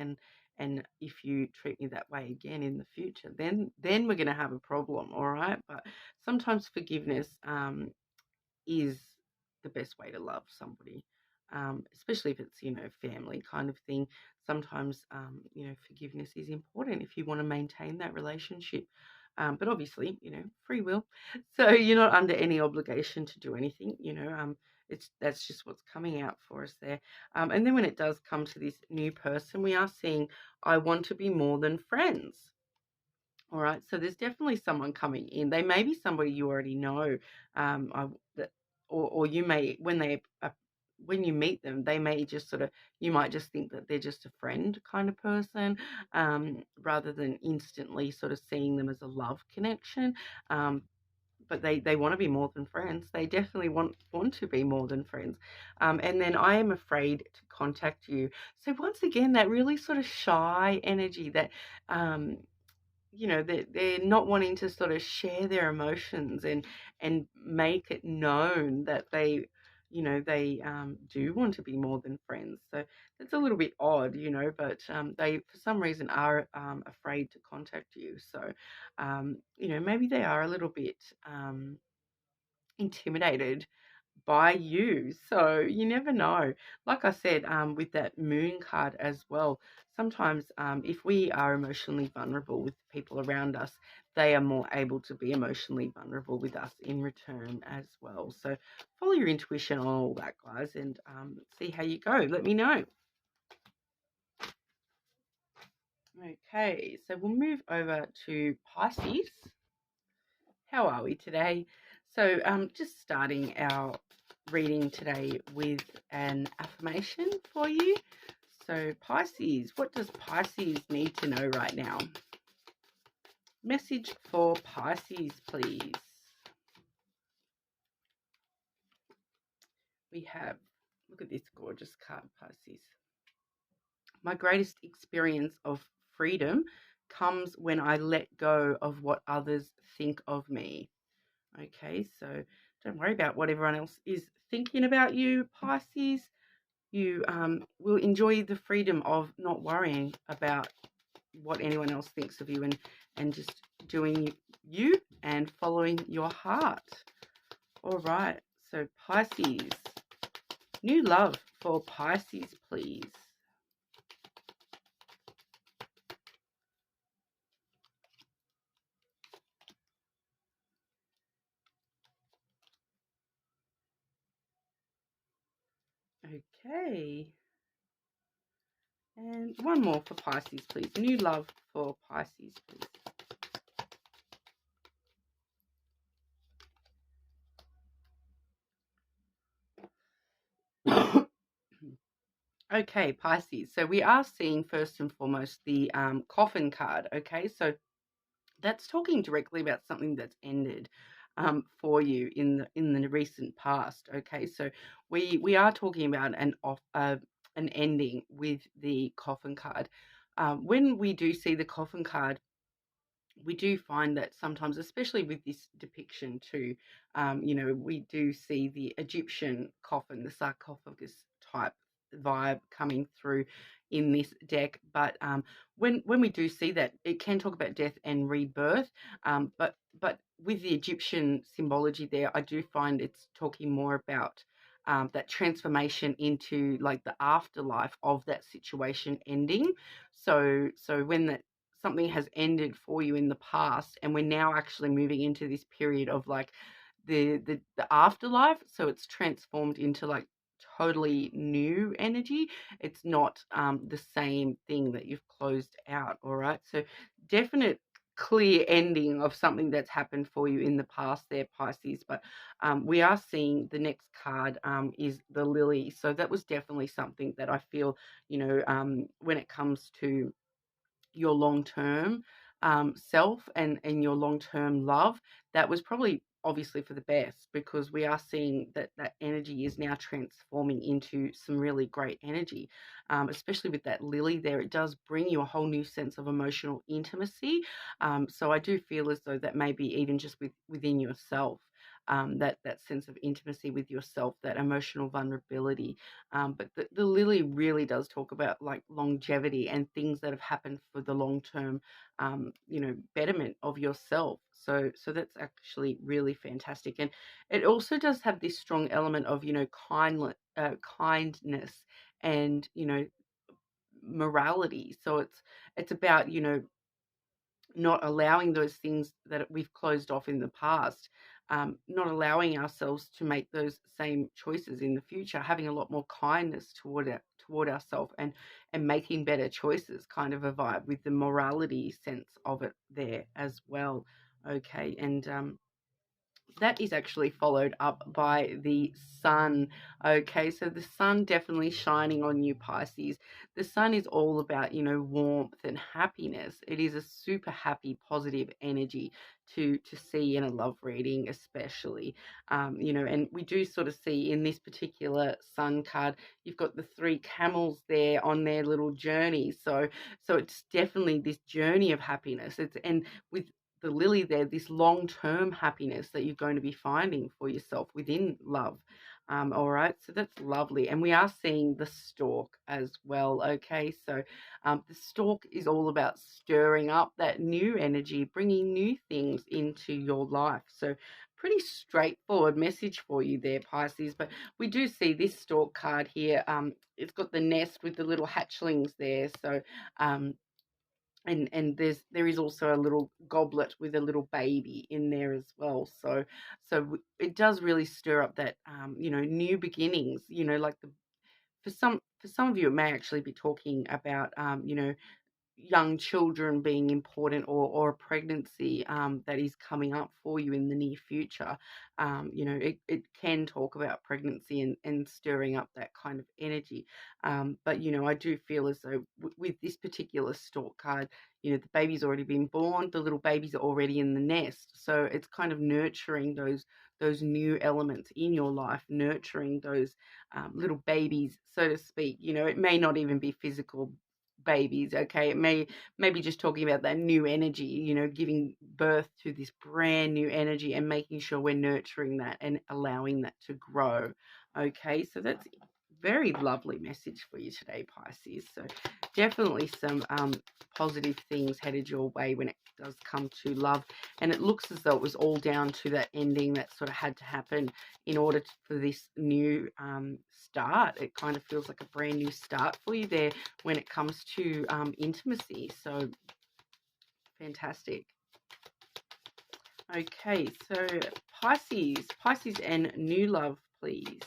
[SPEAKER 1] and if you treat me that way again in the future, then we're going to have a problem, all right? But sometimes forgiveness is the best way to love somebody, especially if it's, family kind of thing. Sometimes, forgiveness is important if you want to maintain that relationship. But obviously, free will. So you're not under any obligation to do anything, that's just what's coming out for us there. And then when it does come to this new person, we are seeing, I want to be more than friends. All right, so there's definitely someone coming in. They may be somebody you already know, that, or you may, when you meet them, they may just you might just think that they're just a friend kind of person, rather than instantly sort of seeing them as a love connection. But they want to be more than friends. They definitely want to be more than friends. And then, I am afraid to contact you. So once again, that really sort of shy energy, that they're not wanting to sort of share their emotions and make it known that they do want to be more than friends. So it's a little bit odd, but they for some reason are afraid to contact you. So maybe they are a little bit intimidated by you. So you never know. Like I said, with that moon card as well, sometimes if we are emotionally vulnerable with people around us, they are more able to be emotionally vulnerable with us in return as well. So follow your intuition on all that, guys, and see how you go. Let me know. Okay, so we'll move over to Pisces. How are we today? So just starting our reading today with an affirmation for you. So Pisces, what does Pisces need to know right now? Message for Pisces, please. We have, look at this gorgeous card, Pisces. My greatest experience of freedom comes when I let go of what others think of me. Okay, so don't worry about what everyone else is thinking about you, Pisces. You will enjoy the freedom of not worrying about what anyone else thinks of you, and just doing you and following your heart. All right, so Pisces, new love for Pisces, please. Okay. And one more for Pisces, please. New love for Pisces, please. Okay, Pisces. So we are seeing first and foremost the coffin card. Okay, so that's talking directly about something that's ended for you in the recent past. Okay, so we are talking about an ending with the coffin card. When we do see the coffin card, we do find that sometimes, especially with this depiction too, we do see the Egyptian coffin, the sarcophagus type vibe coming through in this deck. But when we do see that, it can talk about death and rebirth. But with the Egyptian symbology there, I do find it's talking more about that transformation into like the afterlife of that situation ending. So when that something has ended for you in the past, and we're now actually moving into this period of like the afterlife, so it's transformed into like totally new energy. It's not the same thing that you've closed out. All right, so definite clear ending of something that's happened for you in the past there, Pisces. But we are seeing the next card is the Lily, so that was definitely something that I feel, when it comes to your long-term self and your long-term love, that was probably obviously for the best, because we are seeing that that energy is now transforming into some really great energy, especially with that lily there. It does bring you a whole new sense of emotional intimacy. So I do feel as though that maybe even just within yourself, that sense of intimacy with yourself, that emotional vulnerability. But the lily really does talk about like longevity and things that have happened for the long term, betterment of yourself. So that's actually really fantastic, and it also does have this strong element of kindness and morality. So it's about not allowing those things that we've closed off in the past, not allowing ourselves to make those same choices in the future, having a lot more kindness toward ourselves, and making better choices, kind of a vibe with the morality sense of it there as well. Okay, and that is actually followed up by the sun. Okay, so the sun definitely shining on you, Pisces. The sun is all about, warmth and happiness. It is a super happy, positive energy to see in a love reading, especially. And we do sort of see in this particular sun card, you've got the three camels there on their little journey. So it's definitely this journey of happiness. And with the lily there, this long-term happiness that you're going to be finding for yourself within love. All right, so that's lovely. And we are seeing the stork as well. Okay, so the stork is all about stirring up that new energy, bringing new things into your life. So pretty straightforward message for you there, Pisces. But we do see this stork card here. It's got the nest with the little hatchlings there. So and there is also a little goblet with a little baby in there as well. So it does really stir up that new beginnings. Like for some of you, it may actually be talking about young children being important, or a pregnancy that is coming up for you in the near future. It can talk about pregnancy and stirring up that kind of energy. But I do feel as though with this particular stork card, the baby's already been born, the little babies are already in the nest. So it's kind of nurturing those new elements in your life, nurturing those little babies, so to speak. It may not even be physical babies. Okay, it may be just talking about that new energy, giving birth to this brand new energy and making sure we're nurturing that and allowing that to grow. Okay, so that's very lovely message for you today, Pisces. So definitely some positive things headed your way when it does come to love. And it looks as though it was all down to that ending that sort of had to happen in order for this new start. It kind of feels like a brand new start for you there when it comes to intimacy. So fantastic. Okay, so Pisces and new love, please.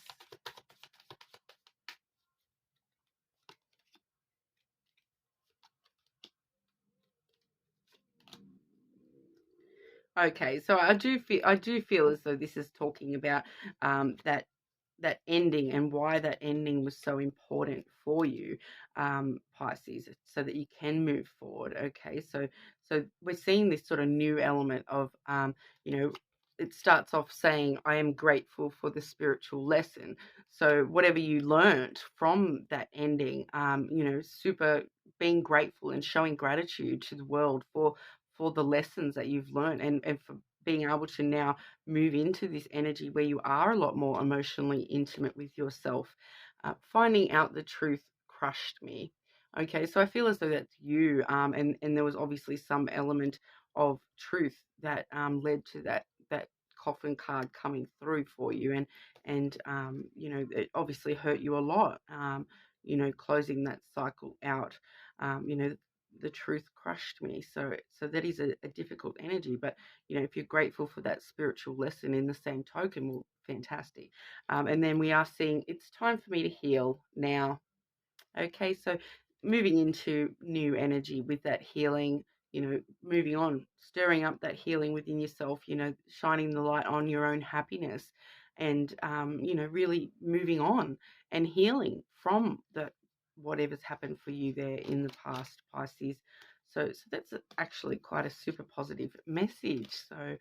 [SPEAKER 1] Okay, so I do feel as though this is talking about that ending and why that ending was so important for you, Pisces, so that you can move forward. Okay, so we're seeing this sort of new element of it starts off saying, I am grateful for the spiritual lesson. So whatever you learnt from that ending, super being grateful and showing gratitude to the world for the lessons that you've learned, and for being able to now move into this energy where you are a lot more emotionally intimate with yourself. Finding out the truth crushed me. Okay, so I feel as though that's you, and there was obviously some element of truth that led to that coffin card coming through for you, and you know, it obviously hurt you a lot. You know, closing that cycle out. You know, the truth crushed me. So that is a difficult energy. But you know, if you're grateful for that spiritual lesson in the same token, well, fantastic. And then we are seeing it's time for me to heal now. Okay, so moving into new energy with that healing, you know, moving on, stirring up that healing within yourself, you know, shining the light on your own happiness and, you know, really moving on and healing from the whatever's happened for you there in the past, Pisces. So that's actually quite a super positive message. So,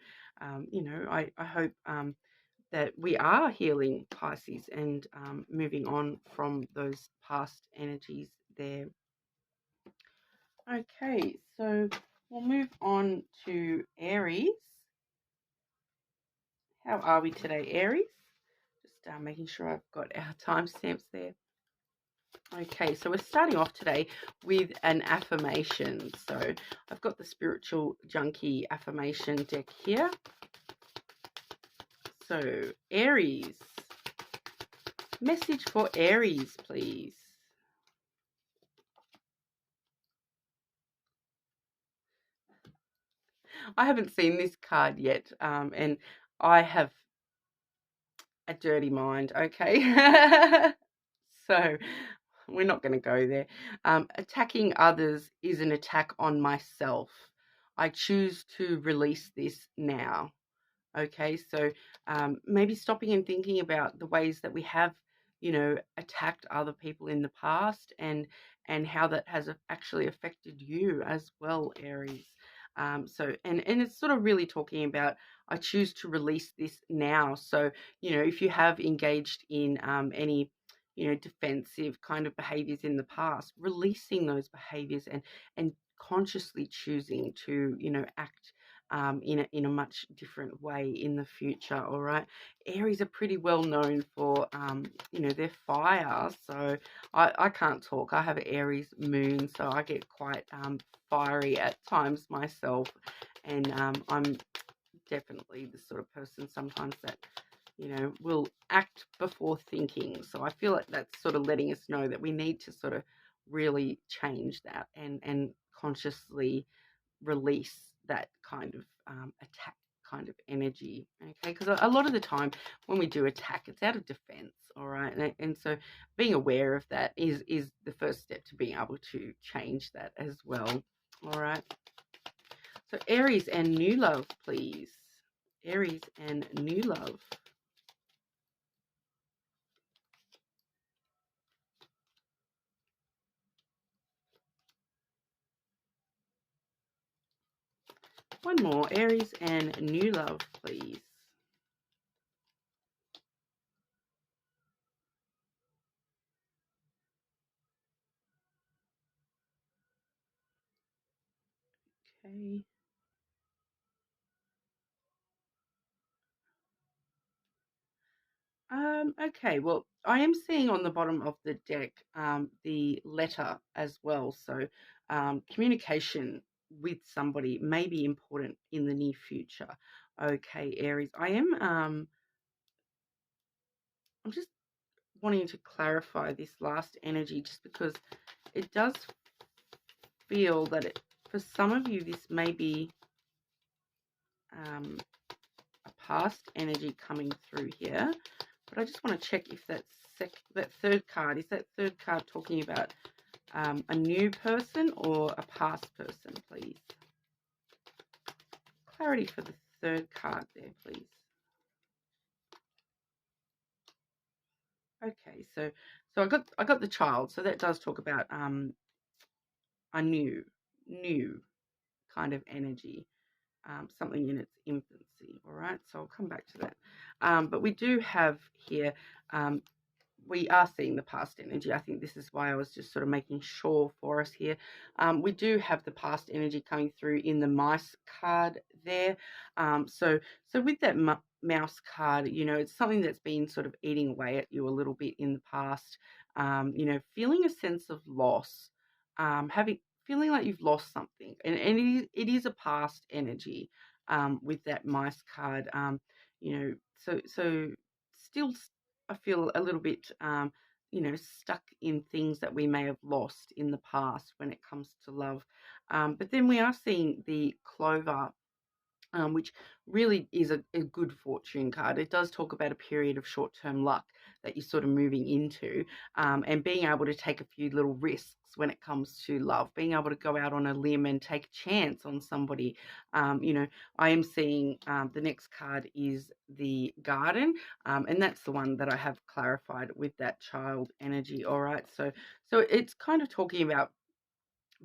[SPEAKER 1] you know, I hope that we are healing, Pisces, and moving on from those past energies there. Okay, so we'll move on to Aries. How are we today, Aries? Just making sure I've got our timestamps there. Okay, so we're starting off today with an affirmation. So I've got the Spiritual Junkie affirmation deck here. So Aries, message for Aries, please. I haven't seen this card yet, and I have a dirty mind, okay? So we're not going to go there. Attacking others is an attack on myself. I choose to release this now. Okay, so maybe stopping and thinking about the ways that we have, you know, attacked other people in the past, and how that has actually affected you as well, Aries. And it's sort of really talking about, I choose to release this now. So, you know, if you have engaged in any, you know, defensive kind of behaviors in the past, releasing those behaviors and consciously choosing to, you know, act in a much different way in the future. All right, Aries are pretty well known for you know, their fire. So I can't talk. I have an Aries moon, so I get quite fiery at times myself, and I'm definitely the sort of person sometimes that, you know, will act before thinking. So I feel like that's sort of letting us know that we need to sort of really change that and consciously release that kind of attack kind of energy. Okay, because a lot of the time when we do attack, it's out of defense. All right, and so being aware of that is the first step to being able to change that as well. All right, so Aries and new love, please. Aries and new love. One more, Aries and new love, please. Okay. Okay, well, I am seeing on the bottom of the deck the letter as well. So communication with somebody may be important in the near future. Okay, Aries, I'm just wanting to clarify this last energy just because it does feel that for some of you, this may be a past energy coming through here. But I just want to check if that third card, is that third card talking about a new person or a past person, please? Clarity for the third card there, please. Okay, so I got the child, so that does talk about a new kind of energy, something in its infancy. All right, so I'll come back to that. But we do have here. We are seeing the past energy. I think this is why I was just sort of making sure for us here. We do have the past energy coming through in the mice card there. So with that mouse card, you know, it's something that's been sort of eating away at you a little bit in the past. You know, feeling a sense of loss, feeling like you've lost something, and it is a past energy with that mice card. so still I feel a little bit stuck in things that we may have lost in the past when it comes to love. But then we are seeing the Clover, which really is a good fortune card. It does talk about a period of short-term luck that you're sort of moving into, and being able to take a few little risks when it comes to love, being able to go out on a limb and take a chance on somebody. I am seeing the next card is the Garden, and that's the one that I have clarified with that child energy. All right, so it's kind of talking about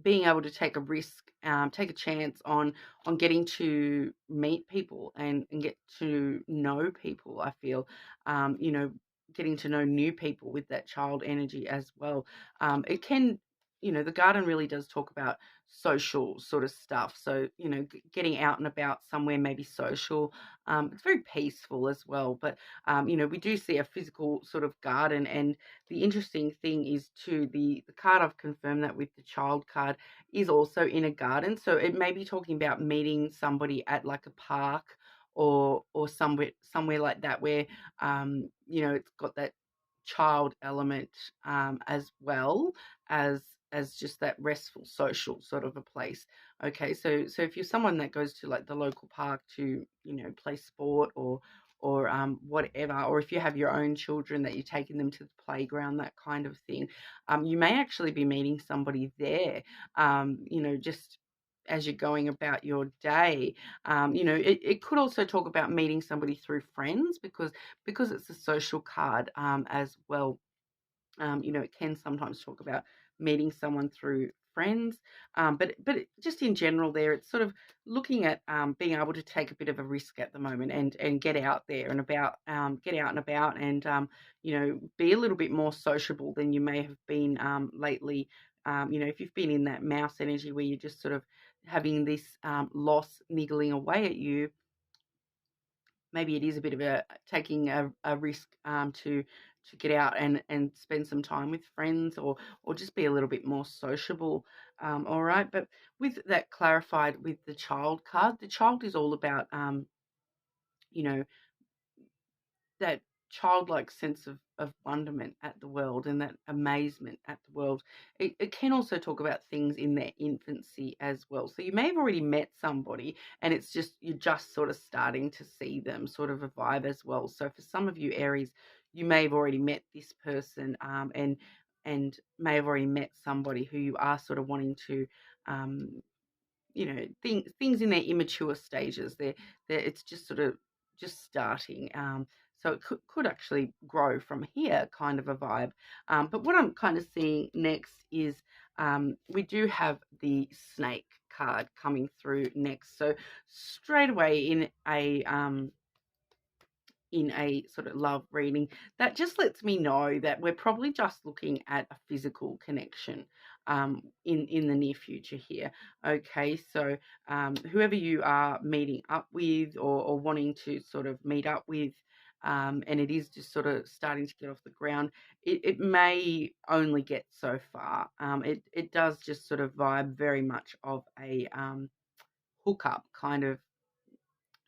[SPEAKER 1] being able to take a risk, take a chance on getting to meet people and get to know people. I feel, getting to know new people with that child energy as well. It can, the Garden really does talk about social sort of stuff. So, getting out and about somewhere, maybe social. It's very peaceful as well. But, we do see a physical sort of garden. And the interesting thing is too, the card I've confirmed that with the child card is also in a garden. So it may be talking about meeting somebody at like a park or somewhere like that where it's got that child element, as well as just that restful social sort of a place. Okay, so if you're someone that goes to like the local park to play sport or whatever, or if you have your own children that you're taking them to the playground, that kind of thing, you may actually be meeting somebody there, just as you're going about your day. It could also talk about meeting somebody through friends, because it's a social card, as well. It can sometimes talk about meeting someone through friends, but just in general, there it's sort of looking at being able to take a bit of a risk at the moment and get out there and about, get out and about, and be a little bit more sociable than you may have been lately. If you've been in that mouse energy where you're just sort of having this loss niggling away at you, maybe it is a bit of a taking a risk, to get out and spend some time with friends, or just be a little bit more sociable. All right, but with that clarified with the child card, the child is all about you know that childlike sense of wonderment at the world and that amazement at the world. It can also talk about things in their infancy as well. So you may have already met somebody and it's just, you're just sort of starting to see them, sort of a vibe as well. So for some of you Aries, you may have already met this person, and may have already met somebody who you are sort of wanting to, um, things in their immature stages. It's just sort of just starting. So it could actually grow from here, kind of a vibe. But what I'm kind of seeing next is, we do have the Snake card coming through next. So straight away in a sort of love reading, that just lets me know that we're probably just looking at a physical connection, in the near future here. Okay, so whoever you are meeting up with, or wanting to sort of meet up with, and it is just sort of starting to get off the ground, it may only get so far. It does just sort of vibe very much of a hookup kind of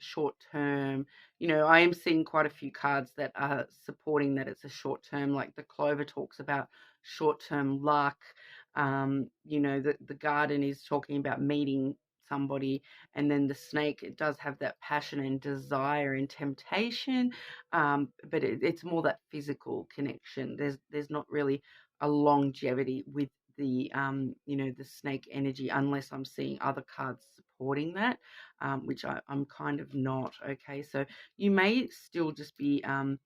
[SPEAKER 1] short term. I am seeing quite a few cards that are supporting that it's a short term, like the Clover talks about short term luck. The Garden is talking about meeting somebody, and then the Snake, it does have that passion and desire and temptation, but it's more that physical connection. There's not really a longevity with the Snake energy, unless I'm seeing other cards supporting that, which I'm kind of not. Okay, so you may still just be, a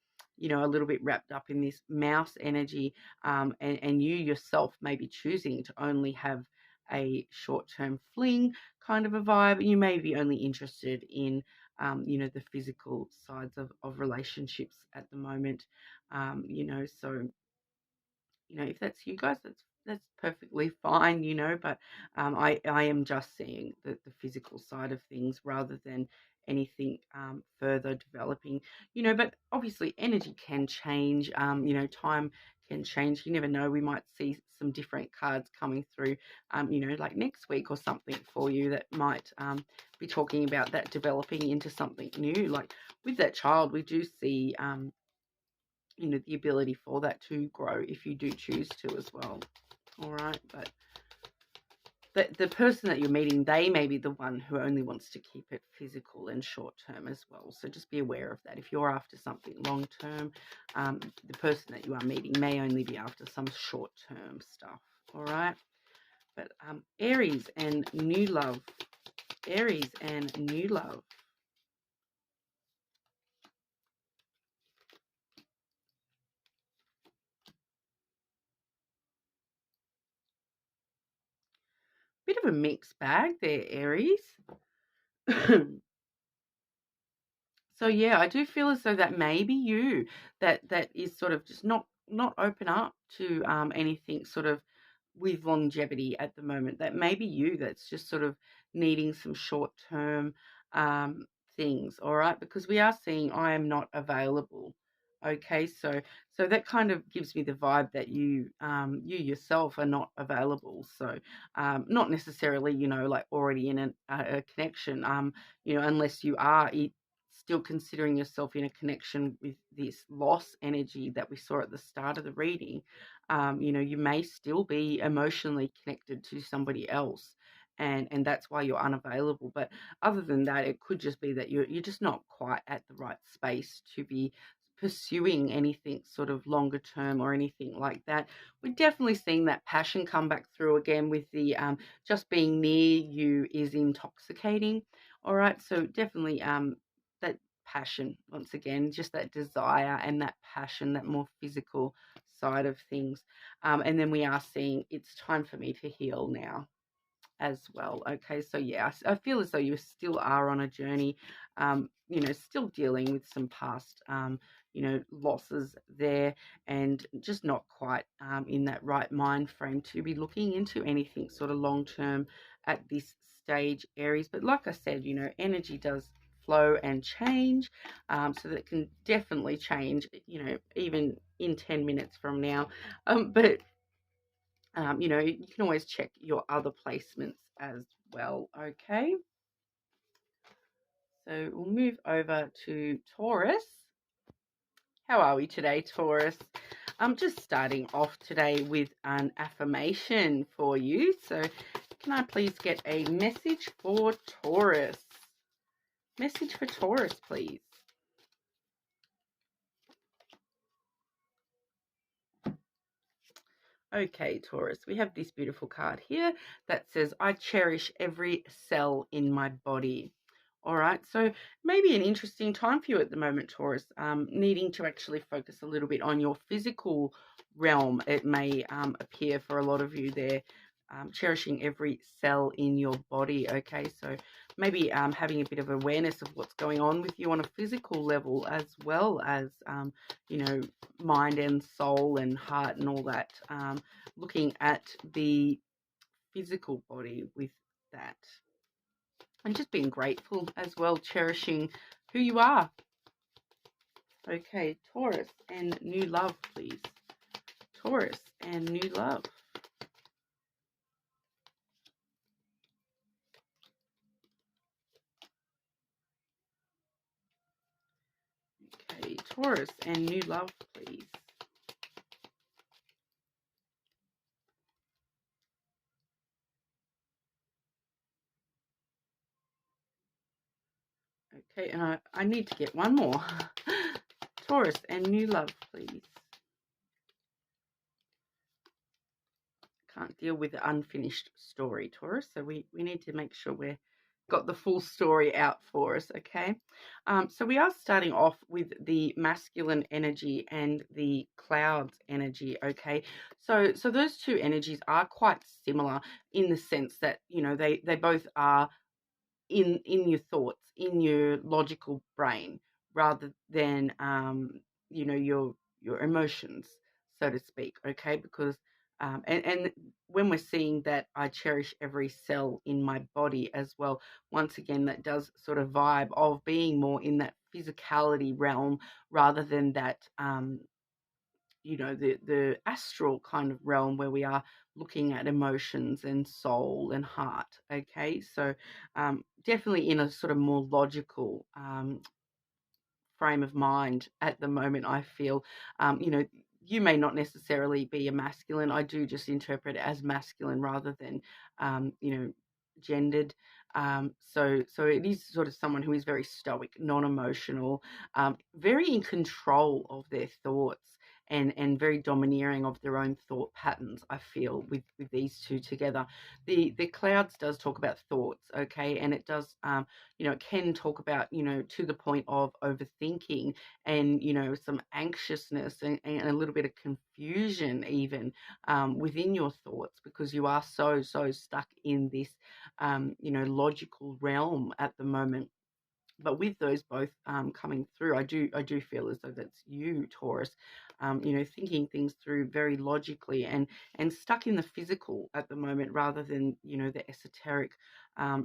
[SPEAKER 1] little bit wrapped up in this mouse energy, and you yourself may be choosing to only have a short-term fling kind of a vibe. You may be only interested in, the physical sides of relationships at the moment. So if that's you guys, that's perfectly fine, but I am just seeing the physical side of things rather than anything further developing, but obviously energy can change, time can change. You never know, we might see some different cards coming through, like next week or something for you that might be talking about that developing into something new. Like with that child, we do see, the ability for that to grow if you do choose to as well. All right, but the person that you're meeting, they may be the one who only wants to keep it physical and short term as well. So just be aware of that. If you're after something long term, the person that you are meeting may only be after some short term stuff. All right. But Aries and new love. Aries and new love. Bit of a mixed bag there, Aries. So yeah, I do feel as though that may be you that is sort of just not open up to anything sort of with longevity at the moment. That may be you that's just sort of needing some short term things. All right, because we are seeing I am not available. Okay, so that kind of gives me the vibe that you yourself are not available. So not necessarily like already in a connection. Unless you are still considering yourself in a connection with this loss energy that we saw at the start of the reading, you may still be emotionally connected to somebody else. And that's why you're unavailable. But other than that, it could just be that you're just not quite at the right space to be pursuing anything sort of longer term or anything like that. We're definitely seeing that passion come back through again with the just being near you is intoxicating. All right, so definitely that passion, once again, just that desire and that passion, that more physical side of things. And then we are seeing it's time for me to heal now as well. Okay, so yeah, I feel as though you still are on a journey, still dealing with some past, losses there, and just not quite in that right mind frame to be looking into anything sort of long term at this stage, Aries. But like I said, energy does flow and change, so that can definitely change, even in 10 minutes from now. But you can always check your other placements as well, okay? So we'll move over to Taurus. How are we today, Taurus? I'm just starting off today with an affirmation for you. So can I please get a message for Taurus? Message for Taurus, please. Okay, Taurus, we have this beautiful card here that says, I cherish every cell in my body. All right, so maybe an interesting time for you at the moment, Taurus, needing to actually focus a little bit on your physical realm. It may appear for a lot of you there, cherishing every cell in your body, okay? So maybe having a bit of awareness of what's going on with you on a physical level as well as, mind and soul and heart and all that, looking at the physical body with that. And just being grateful as well, cherishing who you are. Okay, Taurus and new love, please. Taurus and new love. Okay, Taurus and new love, please. Okay, and I need to get one more. Taurus and new love, please. Can't deal with the unfinished story, Taurus. So we need to make sure we've got the full story out for us, okay? So we are starting off with the masculine energy and the clouds energy, okay? So those two energies are quite similar in the sense that, they both are in your thoughts, in your logical brain, rather than your emotions, so to speak, okay? Because And when we're seeing that I cherish every cell in my body as well, once again, that does sort of vibe of being more in that physicality realm rather than that, the astral kind of realm where we are looking at emotions and soul and heart. Okay, so definitely in a sort of more logical frame of mind at the moment, I feel. You may not necessarily be a masculine. I do just interpret it as masculine rather than, gendered. So it is sort of someone who is very stoic, non-emotional, very in control of their thoughts, and very domineering of their own thought patterns. I feel with these two together. The clouds does talk about thoughts, okay, and it does, it can talk about, to the point of overthinking and, some anxiousness, and a little bit of confusion even, within your thoughts, because you are so stuck in this, logical realm at the moment. But with those both coming through, I do feel as though that's you, Taurus, thinking things through very logically, and stuck in the physical at the moment rather than, the esoteric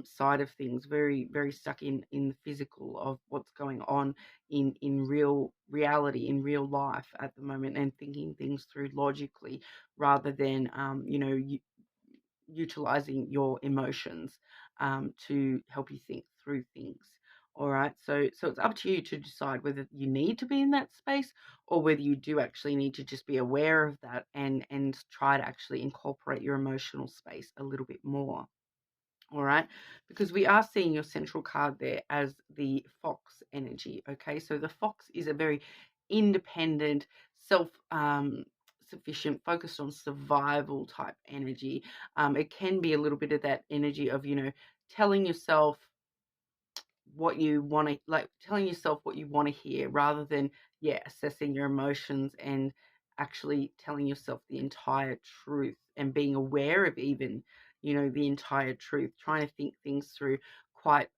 [SPEAKER 1] side of things. Very very stuck in the physical of what's going on in real reality, in real life at the moment, and thinking things through logically rather than, utilizing your emotions to help you think through things. All right, so it's up to you to decide whether you need to be in that space, or whether you do actually need to just be aware of that, and try to actually incorporate your emotional space a little bit more. All right, because we are seeing your central card there as the fox energy. Okay, so the fox is a very independent, self sufficient, focused on survival type energy. It can be a little bit of that energy of, telling yourself what you want to, like telling yourself what you want to hear, rather than, yeah, assessing your emotions and actually telling yourself the entire truth, and being aware of even, the entire truth, trying to think things through quite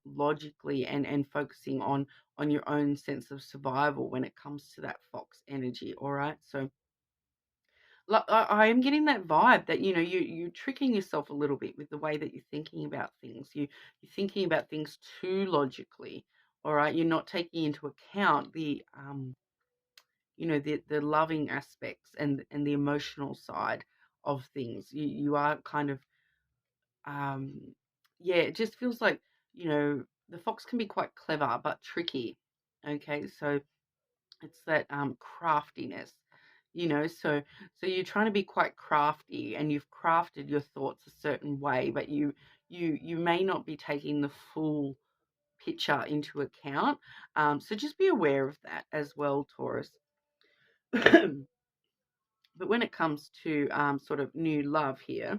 [SPEAKER 1] logically, and focusing on your own sense of survival when it comes to that fox energy. All right, so like, I am getting that vibe that, you're tricking yourself a little bit with the way that you're thinking about things. You're thinking about things too logically. All right, you're not taking into account the loving aspects, and the emotional side of things. You are kind of, um yeah, it just feels like, the fox can be quite clever but tricky. Okay, so it's that craftiness, so you're trying to be quite crafty, and you've crafted your thoughts a certain way, but you may not be taking the full picture into account. So just be aware of that as well, Taurus. But when it comes to sort of new love here,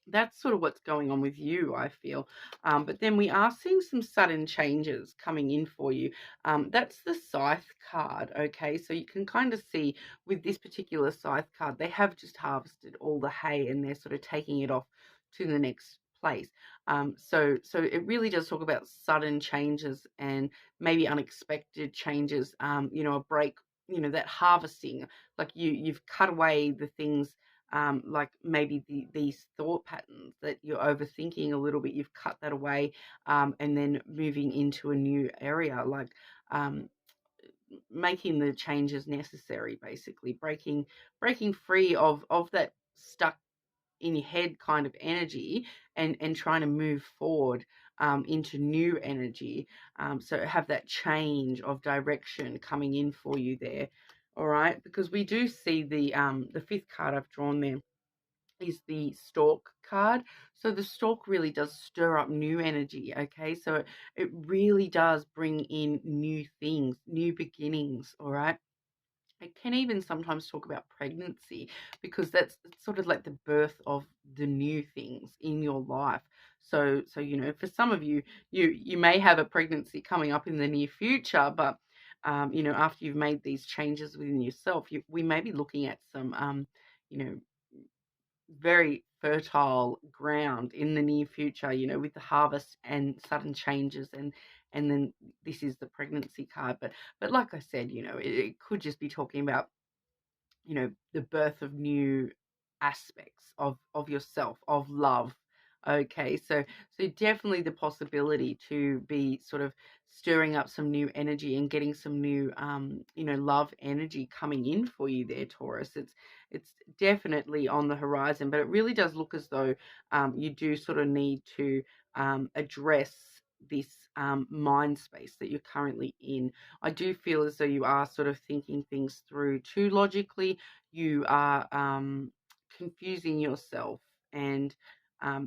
[SPEAKER 1] that's sort of what's going on with you, I feel. But then we are seeing some sudden changes coming in for you. That's the scythe card, okay? So you can kind of see with this particular scythe card, they have just harvested all the hay, and they're sort of taking it off to the next place. So it really does talk about sudden changes, and maybe unexpected changes. A break, that harvesting, like you've cut away the things, like maybe these thought patterns that you're overthinking a little bit, you've cut that away, and then moving into a new area, like, um, making the changes necessary, basically breaking free of that stuck in your head kind of energy, and trying to move forward into new energy. So have that change of direction coming in for you there. All right, because we do see the fifth card I've drawn there is the stork card. So the stork really does stir up new energy, okay? So it really does bring in new things, new beginnings, all right? It can even sometimes talk about pregnancy, because that's sort of like the birth of the new things in your life. So for some of you, you may have a pregnancy coming up in the near future, but after you've made these changes within yourself, we may be looking at some, you know, very fertile ground in the near future, with the harvest and sudden changes, and then this is the pregnancy card. But like I said, it could just be talking about, the birth of new aspects of yourself, of love. Okay, so definitely the possibility to be sort of stirring up some new energy and getting some new love energy coming in for you there, Taurus. It's definitely on the horizon, but it really does look as though you do sort of need to address this mind space that you're currently in. I do feel as though you are sort of thinking things through too logically. You are confusing yourself and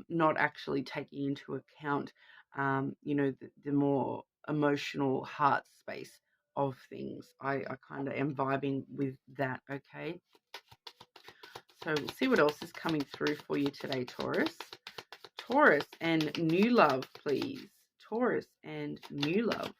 [SPEAKER 1] not actually taking into account, the more emotional heart space of things. I kind of am vibing with that, okay? So we'll see what else is coming through for you today, Taurus. Taurus and new love, please. Taurus and new love.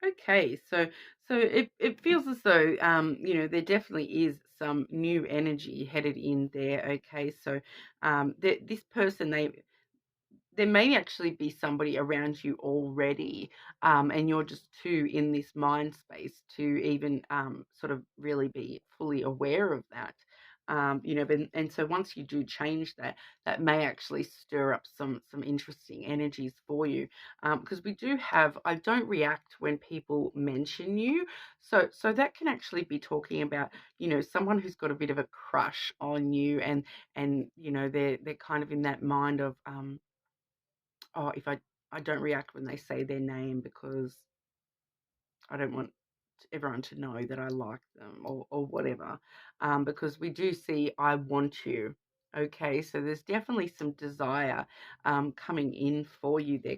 [SPEAKER 1] Okay, so it feels as though there definitely is some new energy headed in there. Okay, so this person, there may actually be somebody around you already, and you're just too in this mind space to even sort of really be fully aware of that. And so once you do change that, that may actually stir up some interesting energies for you, because we do have, I don't react when people mention you, so that can actually be talking about someone who's got a bit of a crush on you, and they're kind of in that mind of oh, if I don't react when they say their name because I don't want everyone to know that I like them, or whatever, because we do see I want you. Okay, so there's definitely some desire coming in for you there,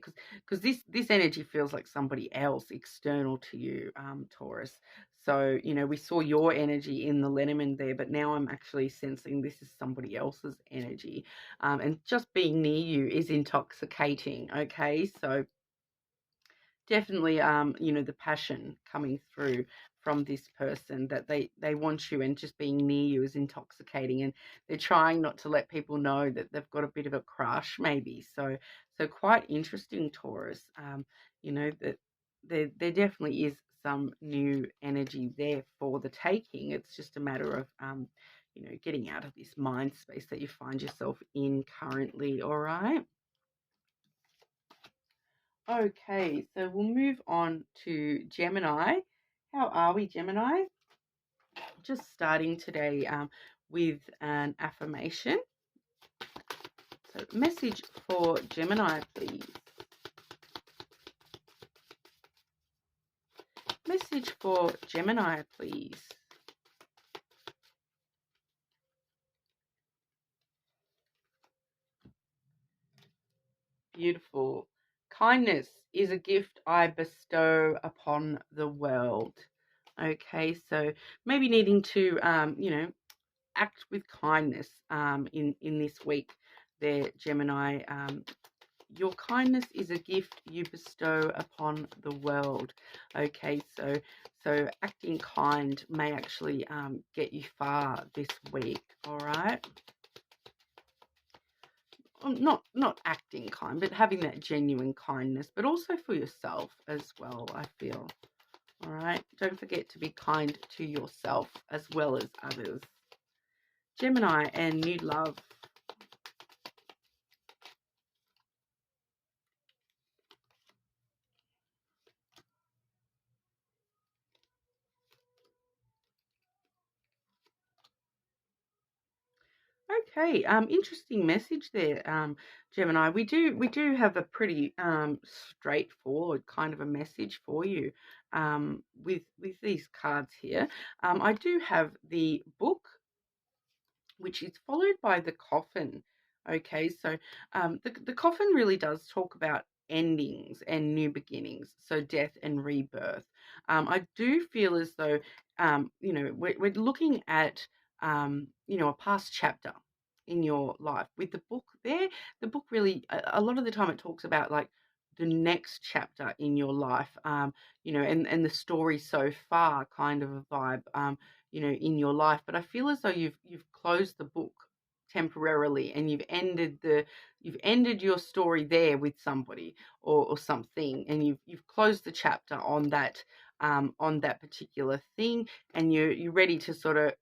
[SPEAKER 1] because this energy feels like somebody else external to you, Taurus. So we saw your energy in the lenormand there, but now I'm actually sensing this is somebody else's energy, and just being near you is intoxicating. Okay, so definitely the passion coming through from this person, that they want you, and just being near you is intoxicating, and they're trying not to let people know that they've got a bit of a crush maybe. So quite interesting, Taurus. That there definitely is some new energy there for the taking. It's just a matter of getting out of this mind space that you find yourself in currently. All right. Okay, so we'll move on to Gemini. How are we, Gemini? Just starting today with an affirmation. So, message for Gemini, please. Message for Gemini, please. Beautiful. Kindness is a gift I bestow upon the world. Okay, so maybe needing to, act with kindness in this week there, Gemini. Your kindness is a gift you bestow upon the world. Okay, so acting kind may actually get you far this week. All right. Not acting kind, but having that genuine kindness, but also for yourself as well, I feel. All right. Don't forget to be kind to yourself as well as others. Gemini and new love. Okay, interesting message there, Gemini. We do have a pretty straightforward kind of a message for you with these cards here. I do have the book, which is followed by the coffin. Okay, so the coffin really does talk about endings and new beginnings, so death and rebirth. I do feel as though, we're looking at, a past chapter in your life. With the book there, the book really, a lot of the time it talks about like the next chapter in your life, and the story so far kind of a vibe, in your life. But I feel as though you've closed the book temporarily, and you've ended your story there with somebody or something, and you've closed the chapter on that particular thing, and you're ready to sort of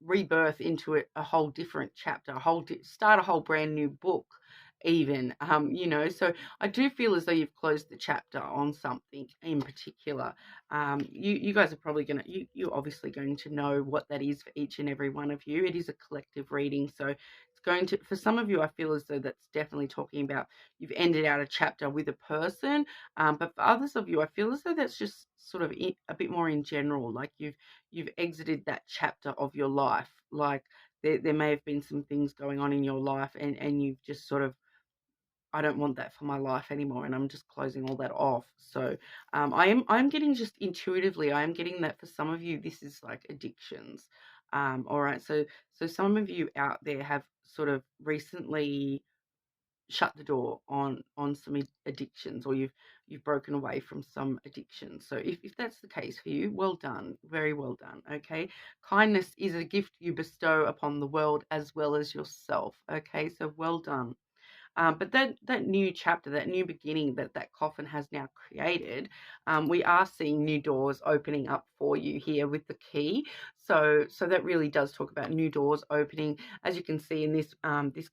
[SPEAKER 1] rebirth into a whole different chapter, start a whole brand new book even. So I do feel as though you've closed the chapter on something in particular. You guys are probably you're obviously going to know what that is for each and every one of you. It is a collective reading, so it's going to, for some of you, I feel as though that's definitely talking about you've ended out a chapter with a person, but for others of you, I feel as though that's just sort of a bit more in general, like you've exited that chapter of your life. Like there may have been some things going on in your life, and you've just sort of, I don't want that for my life anymore, and I'm just closing all that off. So I'm getting, just intuitively, I am getting that for some of you this is like addictions. All right, so some of you out there have sort of recently shut the door on some addictions, or you've broken away from some addictions. So if that's the case for you, well done, very well done. Okay, kindness is a gift you bestow upon the world as well as yourself. Okay, so well done. But that new chapter, that new beginning that coffin has now created, we are seeing new doors opening up for you here with the key. So that really does talk about new doors opening. As you can see in this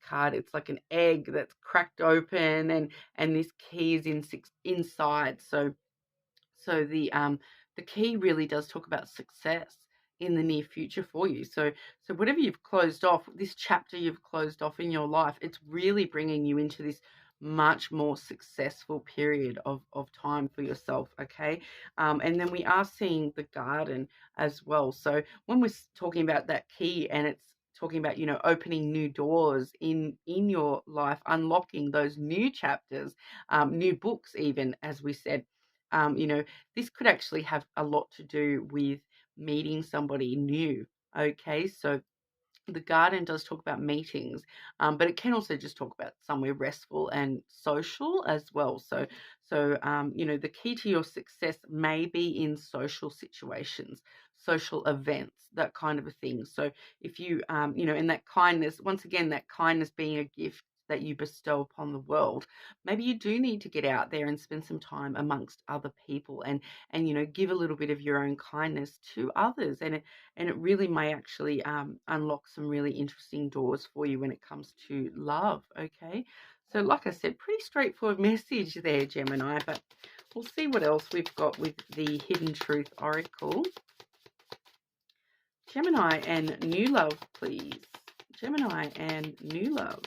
[SPEAKER 1] card, it's like an egg that's cracked open, and this key is inside. So the key really does talk about success in the near future for you. So whatever you've closed off, this chapter you've closed off in your life, it's really bringing you into this much more successful period of time for yourself. Okay, and then we are seeing the garden as well. So when we're talking about that key, and it's talking about, opening new doors in your life, unlocking those new chapters, new books, even, as we said. This could actually have a lot to do with meeting somebody new. Okay, so the garden does talk about meetings, but it can also just talk about somewhere restful and social as well. So the key to your success may be in social situations, social events, that kind of a thing. So if you, and that kindness, once again, that kindness being a gift that you bestow upon the world, maybe you do need to get out there and spend some time amongst other people, and give a little bit of your own kindness to others, and it really may actually unlock some really interesting doors for you when it comes to love. Okay, so like I said, pretty straightforward message there, Gemini, but we'll see what else we've got with the Hidden Truth Oracle. Gemini and new love, please. Gemini and new love.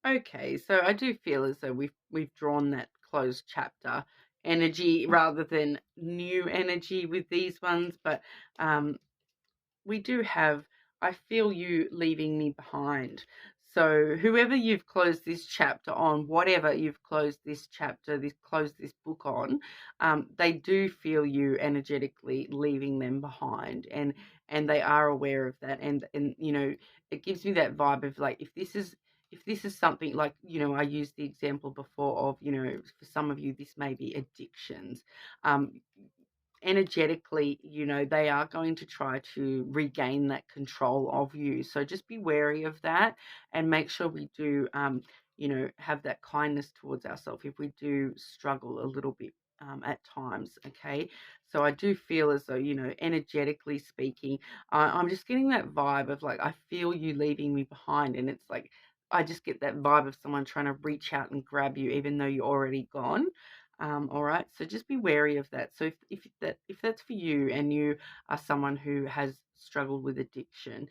[SPEAKER 1] Okay, so I do feel as though we've drawn that closed chapter energy rather than new energy with these ones, but we do have, I feel you leaving me behind. So whoever you've closed this chapter on, whatever you've closed this chapter, closed this book on, they do feel you energetically leaving them behind, and they are aware of that, and it gives me that vibe of like, if this is something like, I used the example before of, for some of you this may be addictions. Energetically, they are going to try to regain that control of you. So just be wary of that, and make sure we do, have that kindness towards ourselves if we do struggle a little bit at times. Okay, so I do feel as though, energetically speaking, I'm just getting that vibe of like, I feel you leaving me behind, and it's like, I just get that vibe of someone trying to reach out and grab you even though you're already gone. All right, so just be wary of that. So if that's for you, and you are someone who has struggled with addiction,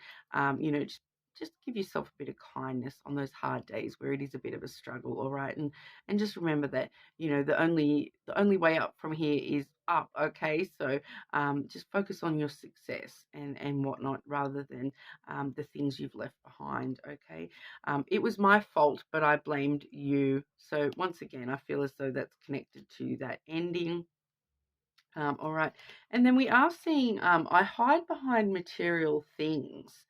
[SPEAKER 1] just give yourself a bit of kindness on those hard days where it is a bit of a struggle. All right, and just remember that, the only way up from here is up. Okay, so just focus on your success and whatnot, rather than the things you've left behind. Okay, it was my fault, but I blamed you. So once again, I feel as though that's connected to that ending. All right. And then we are seeing, I hide behind material things.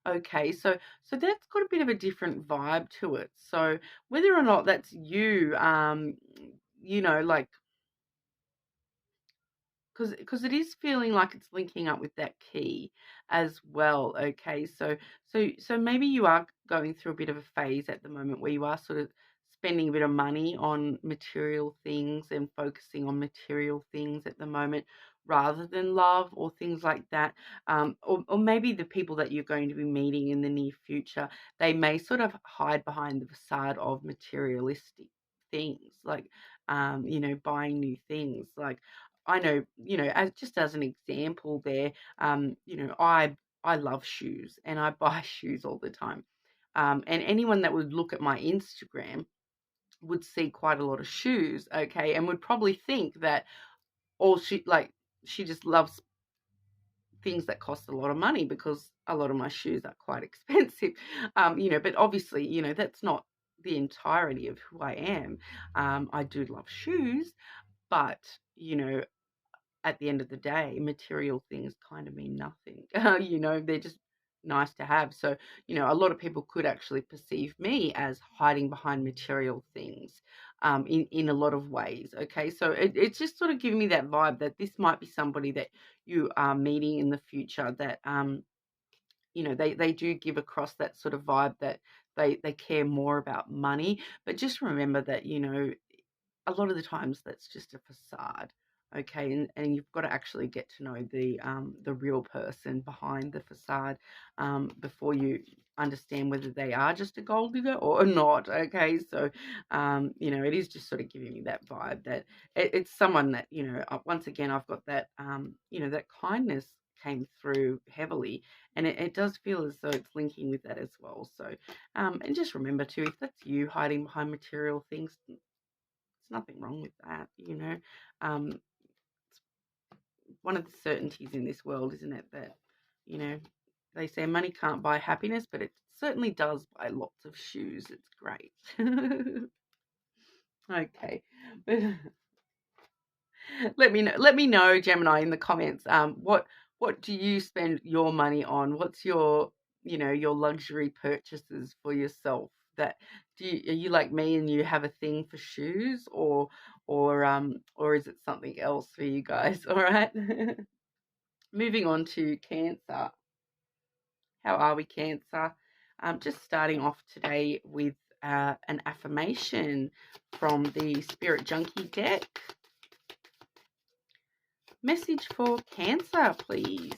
[SPEAKER 1] Okay, so that's got a bit of a different vibe to it. So whether or not that's you, like, because it is feeling like it's linking up with that key as well. Okay, so maybe you are going through a bit of a phase at the moment where you are sort of spending a bit of money on material things and focusing on material things at the moment rather than love or things like that. Or maybe the people that you're going to be meeting in the near future, they may sort of hide behind the facade of materialistic things, like buying new things. Like, I know, as an example there, I love shoes and I buy shoes all the time. And anyone that would look at my Instagram would see quite a lot of shoes, okay, and would probably think that all she just loves things that cost a lot of money because a lot of my shoes are quite expensive. But obviously, that's not the entirety of who I am. I do love shoes, but you know, at the end of the day, material things kind of mean nothing. They're just nice to have. So, a lot of people could actually perceive me as hiding behind material things in a lot of ways. Okay, so it's just sort of giving me that vibe that this might be somebody that you are meeting in the future that, they do give across that sort of vibe that they care more about money. But just remember that, a lot of the times that's just a facade, okay, and you've got to actually get to know the real person behind the facade before you understand whether they are just a gold digger or not. Okay, so it is just sort of giving me that vibe that it's someone that once again I've got that that kindness came through heavily, and it does feel as though it's linking with that as well. So and just remember too, if that's you hiding behind material things, nothing wrong with that. It's one of the certainties in this world, isn't it, that, you know, they say money can't buy happiness, but it certainly does buy lots of shoes. It's great. Okay. Let me know, Gemini, in the comments. What do you spend your money on? What's your luxury purchases for yourself? That are you like me and you have a thing for shoes, or is it something else for you guys? All right. Moving on to Cancer. How are we, Cancer? Just starting off today with an affirmation from the Spirit Junkie deck. Message for Cancer, please.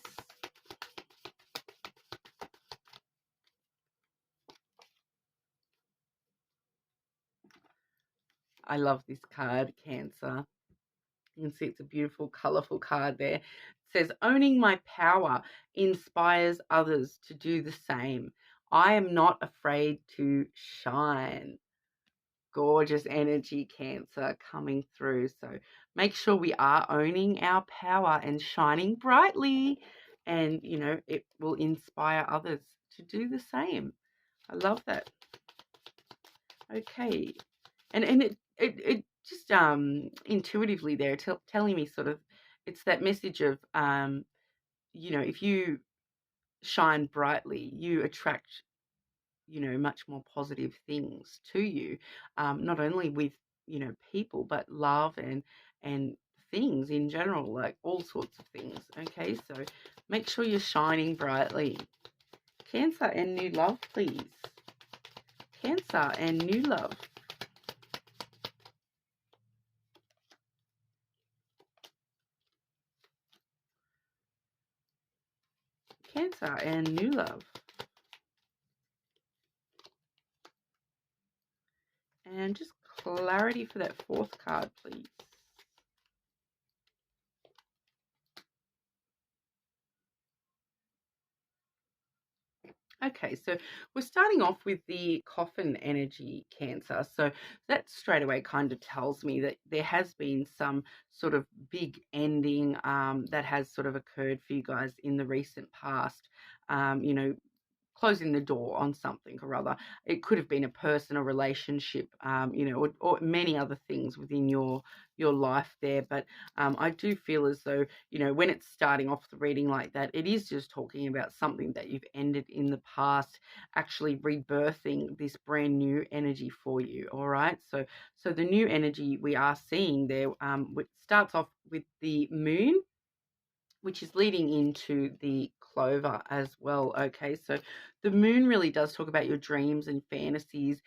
[SPEAKER 1] I love this card, Cancer. You can see it's a beautiful, colourful card there. It says, owning my power inspires others to do the same. I am not afraid to shine. Gorgeous energy, Cancer, coming through. So make sure we are owning our power and shining brightly, and it will inspire others to do the same. I love that. Okay, and it just intuitively there telling me sort of it's that message of if you shine brightly, you attract much more positive things to you, not only with people, but love and things in general, like all sorts of things. Okay, so make sure you're shining brightly. Cancer and new love, please. Cancer and new love. Cancer and new love. And just clarity for that fourth card, please. Okay, so we're starting off with the coffin energy, Cancer. So that straight away kind of tells me that there has been some sort of big ending that has sort of occurred for you guys in the recent past. closing the door on something or other. It could have been a person, a relationship, you know, or many other things within your life there. But I do feel as though, you know, when it's starting off the reading like that, it is just talking about something that you've ended in the past, actually rebirthing this brand new energy for you. All right. So the new energy we are seeing there, which starts off with the moon, which is leading into the clover as well. Okay, so the moon really does talk about your dreams and fantasies,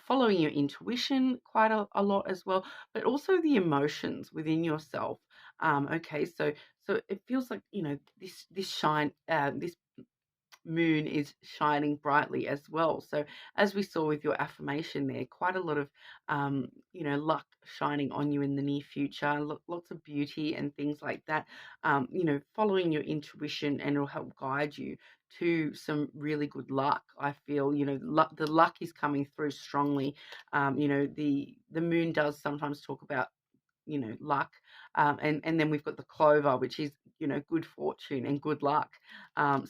[SPEAKER 1] following your intuition quite a lot as well, but also the emotions within yourself. Okay, so it feels like, you know, this moon is shining brightly as well. So as we saw with your affirmation there, quite a lot of you know, luck shining on you in the near future, lots of beauty and things like that. You know, following your intuition, and it'll help guide you to some really good luck. I feel, you know, the luck is coming through strongly. You know, the moon does sometimes talk about, you know, luck, and then we've got the clover, which is, you know, good fortune and good luck.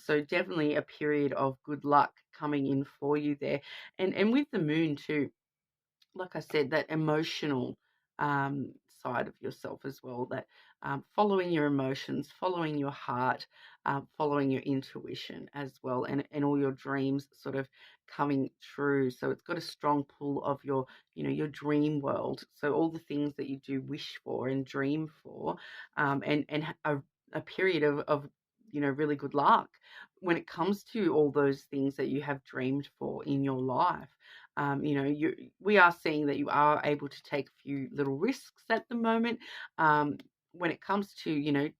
[SPEAKER 1] So definitely a period of good luck coming in for you there. And with the moon too, like I said, that emotional um, side of yourself as well, that following your emotions, following your heart, following your intuition as well, and all your dreams sort of coming true. So it's got a strong pull of your, you know, your dream world. So all the things that you do wish for and dream for, and a period of, you know, really good luck when it comes to all those things that you have dreamed for in your life. You know, we are seeing that you are able to take a few little risks at the moment, when it comes to, you know,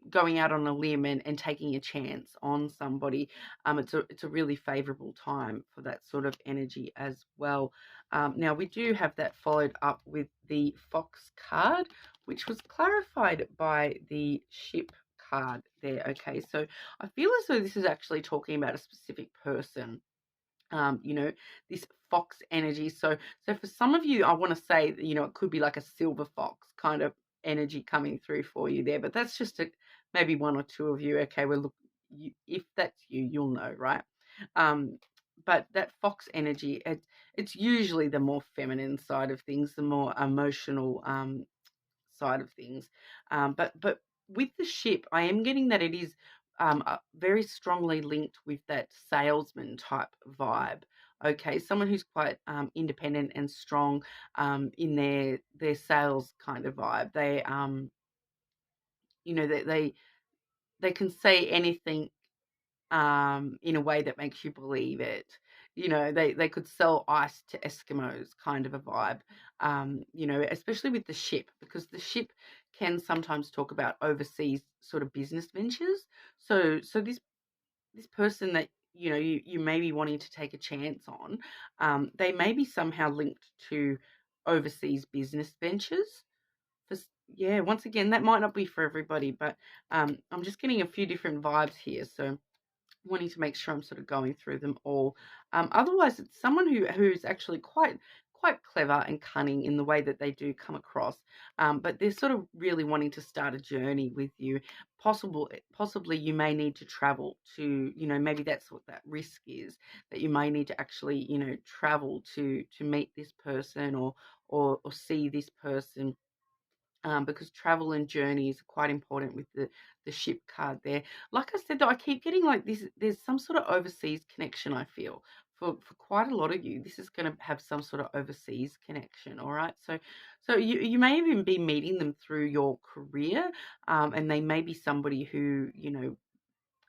[SPEAKER 1] going out on a limb and taking a chance on somebody. It's a really favourable time for that sort of energy as well. Now we do have that followed up with the Fox card, which was clarified by the Ship card there. Okay, so I feel as though this is actually talking about a specific person. You know, this fox energy. So for some of you, I want to say that, you know, it could be like a silver fox kind of energy coming through for you there, but that's just maybe one or two of you. Okay, well, look, if that's you, you'll know, right? But that fox energy, it's usually the more feminine side of things, the more emotional side of things. But with the Ship, I am getting that it is very strongly linked with that salesman type vibe. Okay, someone who's quite independent and strong in their sales kind of vibe. They you know, they can say anything in a way that makes you believe it. You know, they could sell ice to Eskimos kind of a vibe, you know, especially with the Ship, because the Ship can sometimes talk about overseas sort of business ventures. So this person that, you know, you may be wanting to take a chance on, they may be somehow linked to overseas business ventures. For, yeah, once again, that might not be for everybody, but I'm just getting a few different vibes here. So wanting to make sure I'm sort of going through them all. Otherwise, it's someone who's actually quite clever and cunning in the way that they do come across, but they're sort of really wanting to start a journey with you. Possibly you may need to travel to, you know, maybe that's what that risk is, that you may need to actually, you know, travel to meet this person, or see this person, because travel and journeys are quite important with the Ship card there. Like I said, though, I keep getting like this. There's some sort of overseas connection. I feel for quite a lot of you, this is going to have some sort of overseas connection. All right, so you may even be meeting them through your career, and they may be somebody who, you know,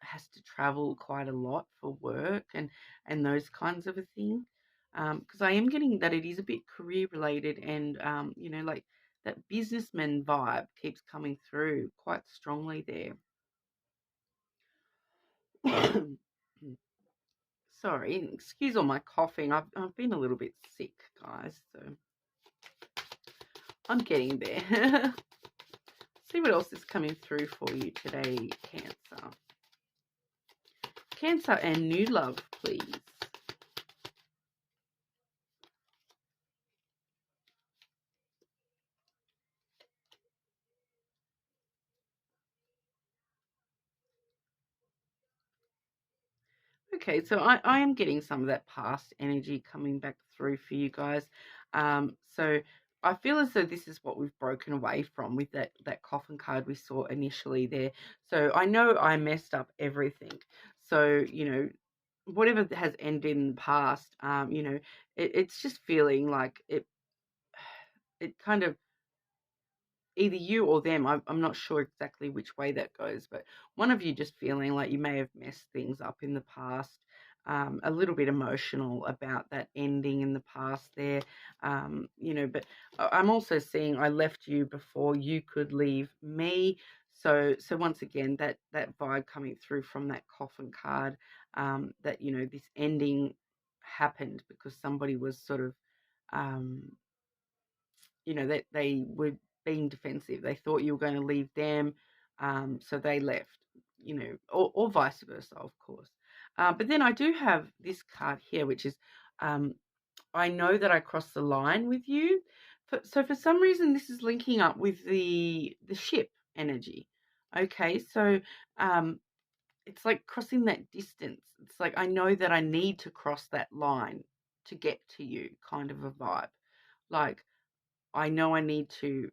[SPEAKER 1] has to travel quite a lot for work and those kinds of a thing. Because I am getting that it is a bit career related, and you know, like that businessman vibe keeps coming through quite strongly there. Sorry, excuse all my coughing. I've been a little bit sick, guys, so I'm getting there. See what else is coming through for you today, Cancer. Cancer and new love, please. Okay, so I am getting some of that past energy coming back through for you guys. So I feel as though this is what we've broken away from with that coffin card we saw initially there. So I know I messed up everything. So, whatever has ended in the past, it's just feeling like it kind of either you or them. I'm not sure exactly which way that goes, but one of you just feeling like you may have messed things up in the past, a little bit emotional about that ending in the past there, but I'm also seeing I left you before you could leave me. So once again, that vibe coming through from that coffin card, that, this ending happened because somebody was sort of, um, that they were being defensive. They thought you were going to leave them, so they left, or vice versa, of course. But then I do have this card here, which is, I know that I crossed the line with you. So for some reason, this is linking up with the ship energy. Okay, so it's like crossing that distance. It's like I know that I need to cross that line to get to you, kind of a vibe. Like I know I need to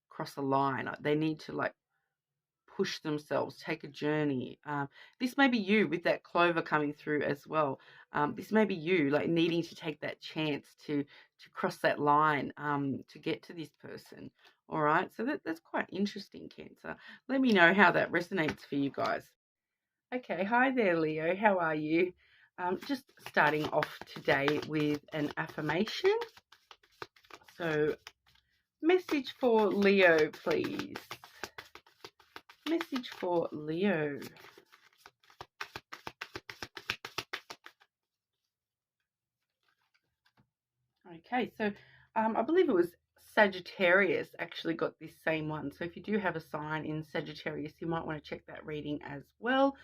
[SPEAKER 1] cross a line. They need to like push themselves, take a journey. This may be you with that clover coming through as well. This may be you like needing to take that chance to cross that line, to get to this person. All right, so that's quite interesting, Cancer. Let me know how that resonates for you guys. Okay, hi there, Leo. How are you? Just starting off today with an affirmation. So, message for Leo, please. Message for Leo. Okay, so I believe it was Sagittarius actually got this same one. So if you do have a sign in Sagittarius, you might want to check that reading as well.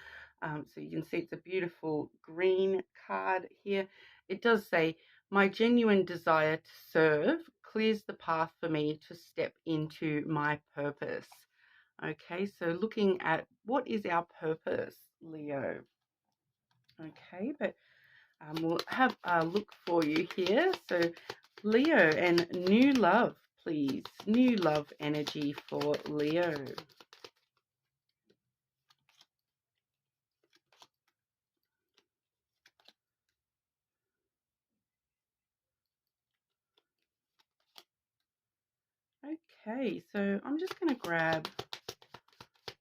[SPEAKER 1] So you can see it's a beautiful green card here. It does say, my genuine desire to serve clears the path for me to step into my purpose. Okay, so looking at what is our purpose, Leo. Okay, but we'll have a look for you here. So Leo and new love, please. New love energy for Leo. Okay, so I'm just going to grab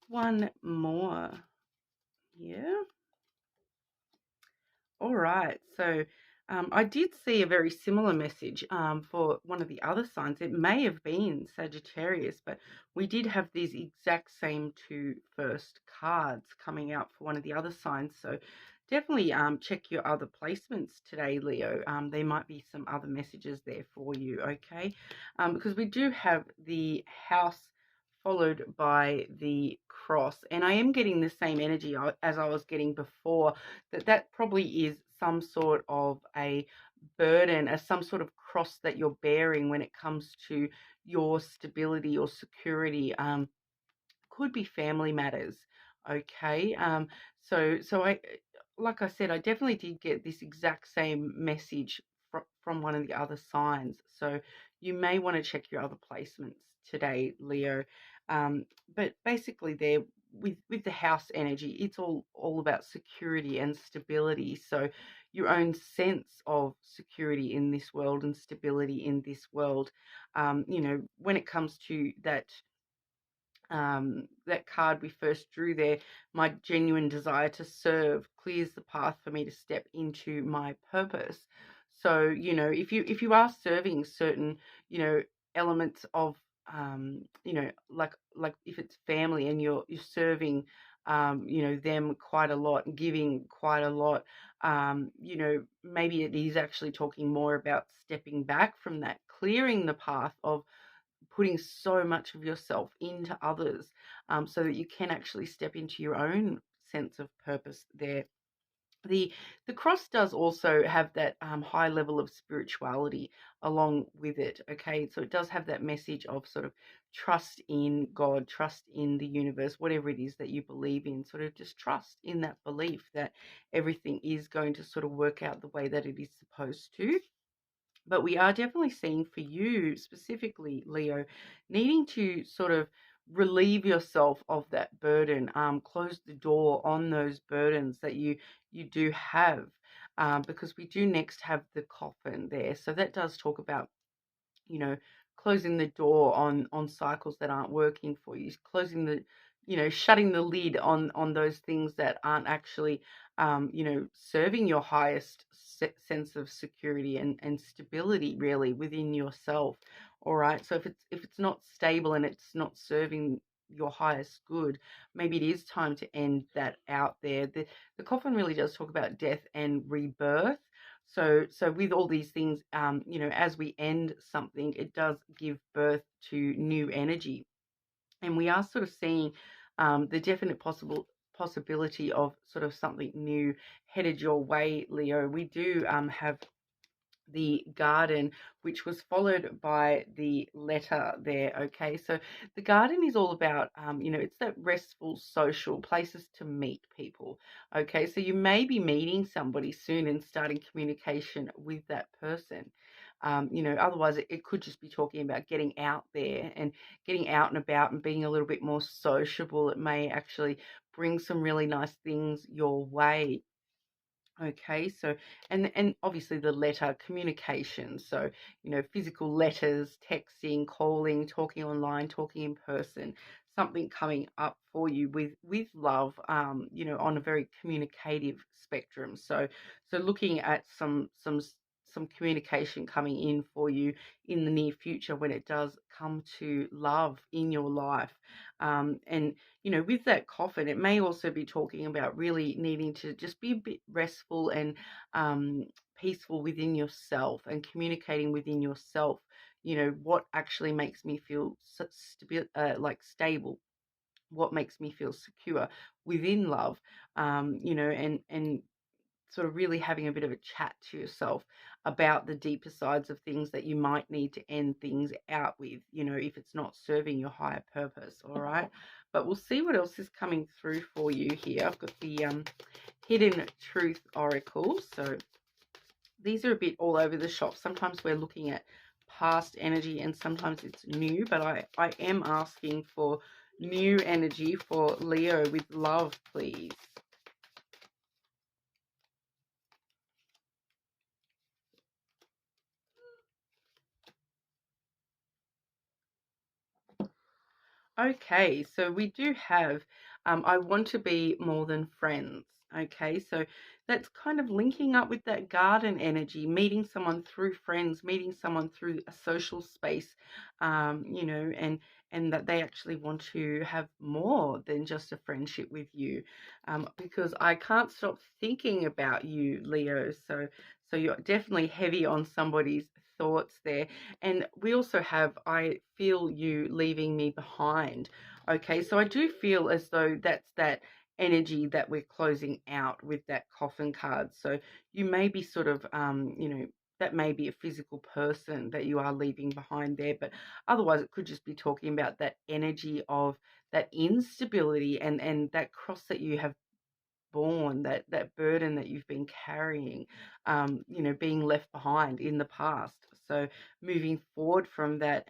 [SPEAKER 1] one more here. All right, so I did see a very similar message for one of the other signs. It may have been Sagittarius, but we did have these exact same two first cards coming out for one of the other signs. So definitely check your other placements today, Leo. There might be some other messages there for you, okay? Because we do have the house followed by the cross, and I am getting the same energy as I was getting before, that probably is some sort of a burden, as some sort of cross that you're bearing when it comes to your stability or security. Could be family matters. Okay. So I, like I said, I definitely did get this exact same message from one of the other signs. So you may want to check your other placements today, Leo. But basically, there with the house energy, it's all about security and stability. So your own sense of security in this world and stability in this world. When it comes to that card we first drew there, my genuine desire to serve clears the path for me to step into my purpose. So if you are serving certain elements of like if it's family and you're serving them quite a lot and giving quite a lot, maybe it is actually talking more about stepping back from that, clearing the path of putting so much of yourself into others, so that you can actually step into your own sense of purpose there. The cross does also have that high level of spirituality along with it. Okay, so it does have that message of sort of trust in God, trust in the universe, whatever it is that you believe in. Sort of just trust in that belief that everything is going to sort of work out the way that it is supposed to. But we are definitely seeing for you specifically, Leo, needing to sort of relieve yourself of that burden, close the door on those burdens that you do have, because we do next have the coffin there. So that does talk about, you know, closing the door on cycles that aren't working for you, closing the, shutting the lid on those things that aren't actually, serving your highest sense of security and stability really within yourself. All right. So if it's not stable and it's not serving your highest good, maybe it is time to end that out there. The coffin really does talk about death and rebirth. So with all these things, as we end something, it does give birth to new energy, and we are sort of seeing the definite possibility of sort of something new headed your way, Leo. We do have the garden, which was followed by the letter there. Okay, so the garden is all about, it's that restful social places to meet people. Okay, so you may be meeting somebody soon and starting communication with that person. Otherwise it could just be talking about getting out there and getting out and about and being a little bit more sociable. It may actually bring some really nice things your way. Okay, so and obviously the letter communication. So, physical letters, texting, calling, talking online, talking in person, something coming up for you with love, on a very communicative spectrum. So looking at some communication coming in for you in the near future when it does come to love in your life. And with that coffin, it may also be talking about really needing to just be a bit restful and peaceful within yourself and communicating within yourself, what actually makes me feel stable, what makes me feel secure within love, and sort of really having a bit of a chat to yourself about the deeper sides of things that you might need to end things out with, if it's not serving your higher purpose. All right. But we'll see what else is coming through for you here. I've got the Hidden Truth Oracle. So these are a bit all over the shop. Sometimes we're looking at past energy and sometimes it's new, but I am asking for new energy for Leo with love, please. Okay, so we do have, I want to be more than friends. Okay, so that's kind of linking up with that garden energy, meeting someone through friends, meeting someone through a social space, and that they actually want to have more than just a friendship with you, because I can't stop thinking about you, Leo. So you're definitely heavy on somebody's thoughts there. And we also have, I feel you leaving me behind. Okay, so I do feel as though that's that energy that we're closing out with that coffin card. So you may be sort of, that may be a physical person that you are leaving behind there, but otherwise it could just be talking about that energy of that instability and that cross that you have borne, that burden that you've been carrying, being left behind in the past. So moving forward from that,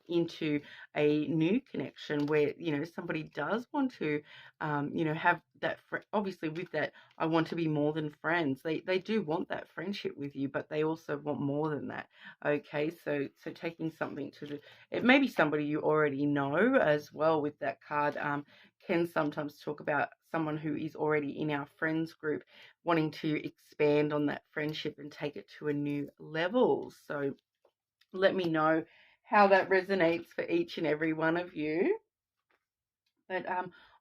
[SPEAKER 1] into a new connection where somebody does want to have that obviously with that, I want to be more than friends. They do want that friendship with you, but they also want more than that. Okay, so taking something to the, it may be somebody you already know as well with that card. Can sometimes talk about someone who is already in our friends group wanting to expand on that friendship and take it to a new level. So let me know how that resonates for each and every one of you. But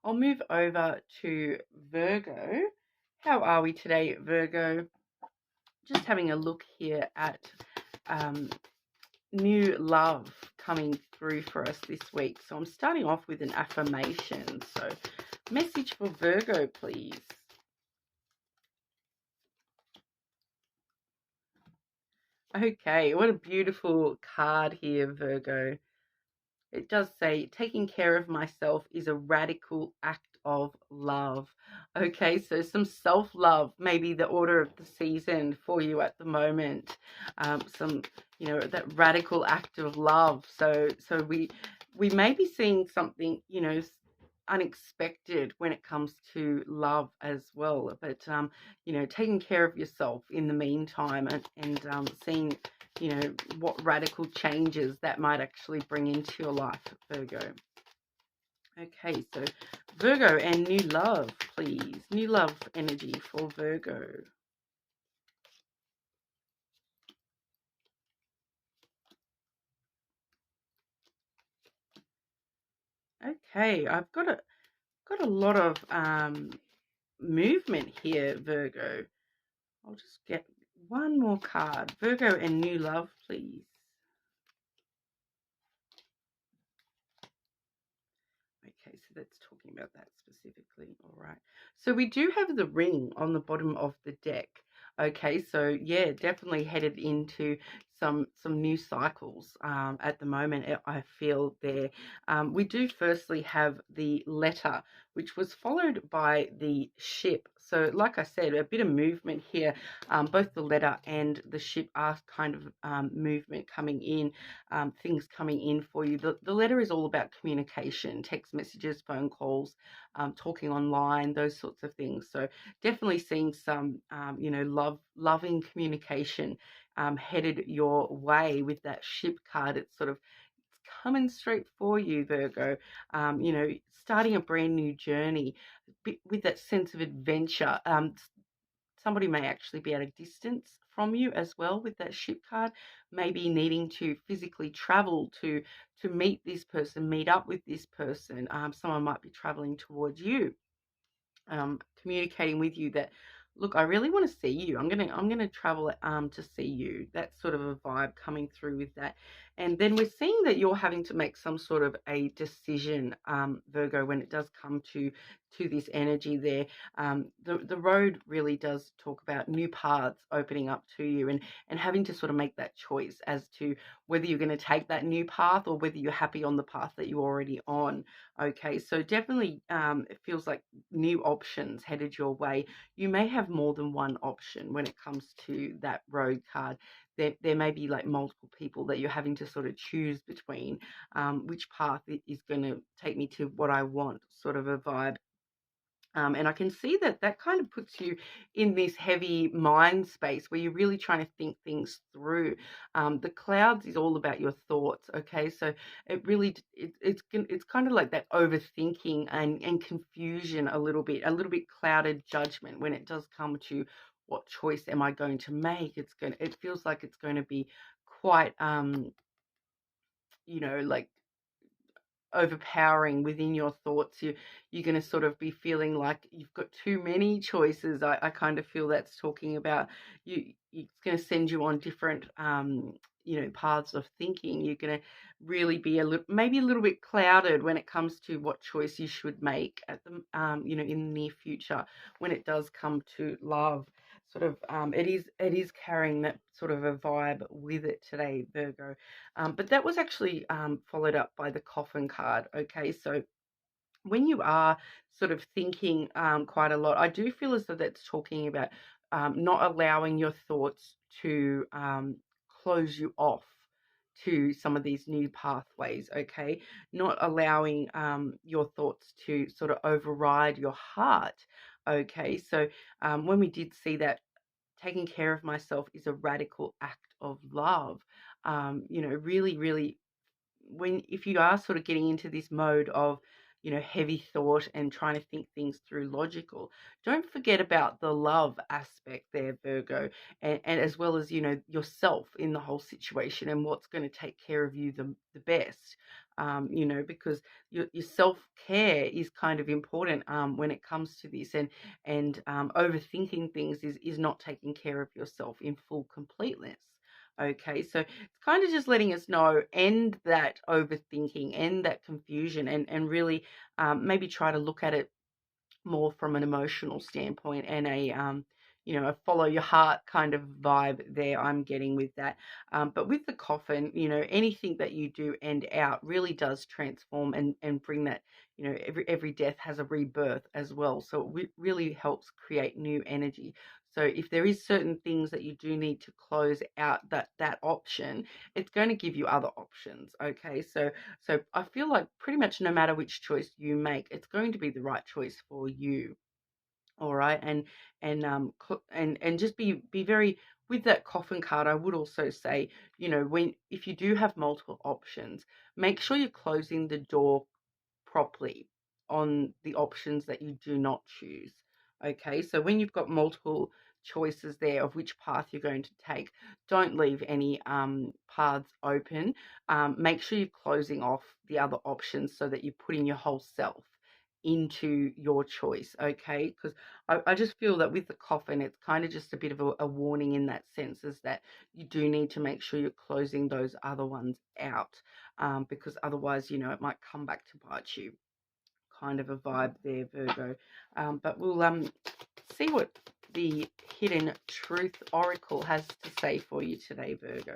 [SPEAKER 1] I'll move over to Virgo. How are we today, Virgo? Just having a look here at new love coming through for us this week. So I'm starting off with an affirmation. So message for Virgo, please. Okay, what a beautiful card here, Virgo. It does say, taking care of myself is a radical act of love. Okay, so some self-love may be the order of the season for you at the moment. Some, that radical act of love. So we may be seeing something, unexpected when it comes to love as well. But, taking care of yourself in the meantime, and seeing what radical changes that might actually bring into your life, Virgo. Okay, so Virgo and new love, please. New love energy for Virgo. Okay, I've got a lot of movement here, Virgo. I'll just get one more card. Virgo and new love, please. Okay, so that's talking about that specifically. All right. So we do have the ring on the bottom of the deck. Okay, so yeah, definitely headed into some new cycles at the moment. I feel there. We do firstly have the letter, which was followed by the ship. So, like I said, a bit of movement here. Both the letter and the ship are kind of movement coming in, things coming in for you. The letter is all about communication, text messages, phone calls, talking online, those sorts of things. So definitely seeing some, loving communication headed your way with that ship card. It's sort of coming straight for you, Virgo. Starting a brand new journey with that sense of adventure. Somebody may actually be at a distance from you as well with that ship card, maybe needing to physically travel to meet this person, meet up with this person. Someone might be traveling towards you, communicating with you that, look, I really want to see you. I'm gonna travel to see you. That sort of a vibe coming through with that. And then we're seeing that you're having to make some sort of a decision, Virgo, when it does come to this energy there. The road really does talk about new paths opening up to you, and having to sort of make that choice as to whether you're going to take that new path or whether you're happy on the path that you're already on. Okay, so definitely it feels like new options headed your way. You may have more than one option when it comes to that road card. There may be like multiple people that you're having to sort of choose between, which path is going to take me to what I want, sort of a vibe. And I can see that that kind of puts you in this heavy mind space where you're really trying to think things through. The clouds is all about your thoughts. Okay, so it really it's kind of like that overthinking and confusion a little bit clouded judgment when it does come to what choice am I going to make. It feels like it's going to be quite like overpowering within your thoughts. You're going to sort of be feeling like you've got too many choices. I kind of feel that's talking about it's going to send you on different paths of thinking. You're going to really be maybe a little bit clouded when it comes to what choice you should make at the in the near future when it does come to love. Sort of it is carrying that sort of a vibe with it today, Virgo. But that was actually followed up by the coffin card. Okay, so when you are sort of thinking quite a lot, I do feel as though that's talking about not allowing your thoughts to close you off to some of these new pathways. Okay, not allowing your thoughts to sort of override your heart. Okay, so when we did see that taking care of myself is a radical act of love. Really, really, if you are sort of getting into this mode of, heavy thought and trying to think things through logical, don't forget about the love aspect there, Virgo, and as well as, yourself in the whole situation and what's going to take care of you the best. Because your self-care is kind of important when it comes to this, and overthinking things is not taking care of yourself in full completeness. Okay, so it's kind of just letting us know, end that overthinking, end that confusion, and really maybe try to look at it more from an emotional standpoint and a you know, a follow your heart kind of vibe there I'm getting with that. But with the coffin, you know, anything that you do end out really does transform and bring that, you know, every death has a rebirth as well. So it really helps create new energy. So if there is certain things that you do need to close out that option, it's going to give you other options. Okay. So I feel like pretty much no matter which choice you make, it's going to be the right choice for you. All right, and just be very with that coffin card. I would also say, you know, if you do have multiple options, make sure you're closing the door properly on the options that you do not choose. Okay, so when you've got multiple choices there of which path you're going to take, don't leave any paths open. Make sure you're closing off the other options so that you're putting your whole self into your choice. Okay, because I just feel that with the coffin, it's kind of just a bit of a warning in that sense, is that you do need to make sure you're closing those other ones out, because otherwise, you know, it might come back to bite you. Kind of a vibe there, Virgo. But we'll see what the Hidden Truth Oracle has to say for you today, Virgo.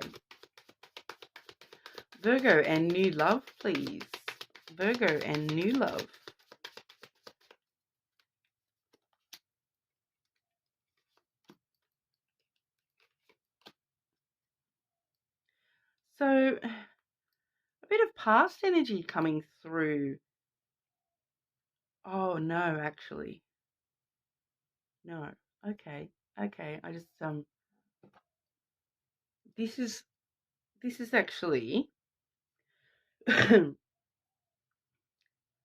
[SPEAKER 1] Virgo and new love, please. Virgo and new love. So, a bit of past energy coming through. Oh, no, actually. No. Okay. Okay. I just this is actually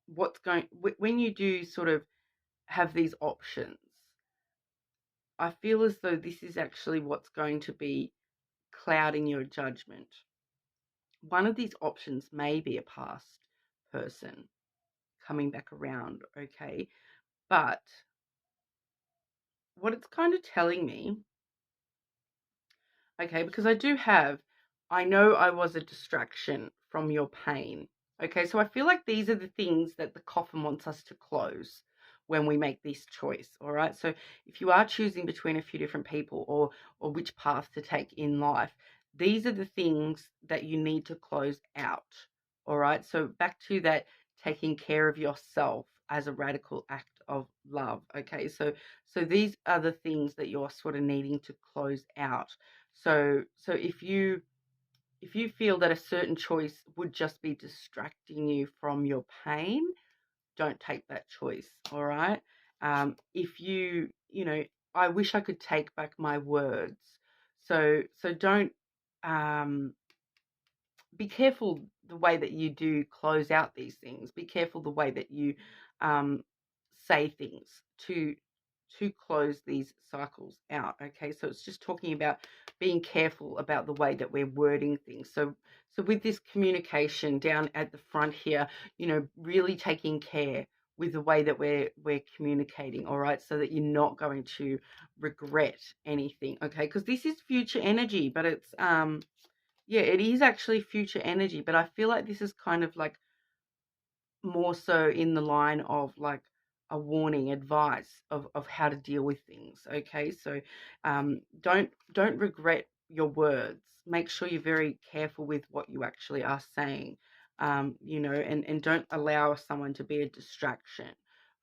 [SPEAKER 1] what's going when you do sort of have these options. I feel as though this is actually what's going to be clouding your judgment. One of these options may be a past person coming back around, okay? But what it's kind of telling me, okay, because I know I was a distraction from your pain. Okay, so I feel like these are the things that the coffin wants us to close when we make this choice. All right, so if you are choosing between a few different people or which path to take in life, these are the things that you need to close out. All right, so back to that taking care of yourself as a radical act of love. Okay, so these are the things that you're sort of needing to close out. So if you feel that a certain choice would just be distracting you from your pain, don't take that choice. All right. If you know, I wish I could take back my words. So don't be careful the way that you do close out these things. Be careful the way that you um, say things to close these cycles out. Okay, so it's just talking about being careful about the way that we're wording things. So with this communication down at the front here, you know, really taking care with the way that we're communicating, all right, so that you're not going to regret anything. Okay, because this is future energy, but it's yeah, it is actually future energy, but I feel like this is kind of like more so in the line of like a warning advice of how to deal with things. Okay, so don't regret your words. Make sure you're very careful with what you actually are saying. You know, and don't allow someone to be a distraction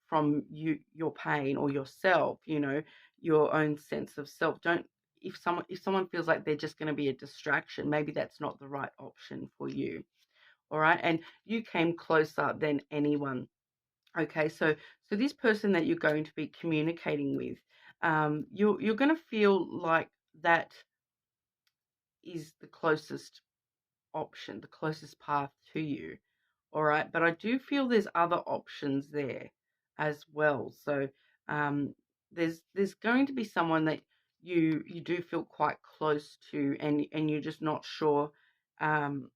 [SPEAKER 1] from your pain or yourself, you know, your own sense of self. Don't if someone feels like they're just going to be a distraction, maybe that's not the right option for you. All right, and you came closer than anyone. Okay, so this person that you're going to be communicating with, you're going to feel like that is the closest option, the closest path to you. All right, but I do feel there's other options there as well. So there's going to be someone that you do feel quite close to, and you're just not sure um,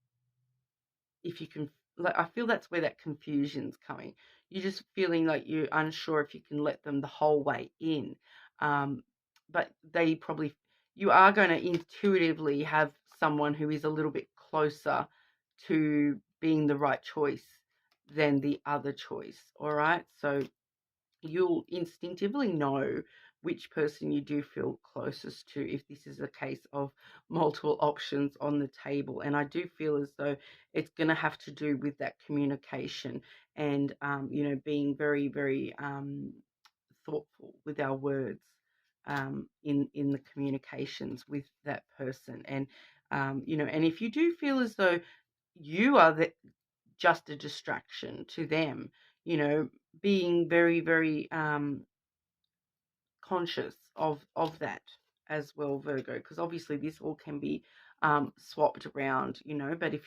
[SPEAKER 1] if you can. Like, I feel that's where that confusion's coming. You're just feeling like you're unsure if you can let them the whole way in, um, but they probably you are going to intuitively have someone who is a little bit closer to being the right choice than the other choice. All right, so you'll instinctively know which person you do feel closest to, if this is a case of multiple options on the table. And I do feel as though it's going to have to do with that communication and, being very, very thoughtful with our words in the communications with that person. And, and if you do feel as though you are just a distraction to them, being very, very conscious of that as well, Virgo, because obviously this all can be swapped around, but if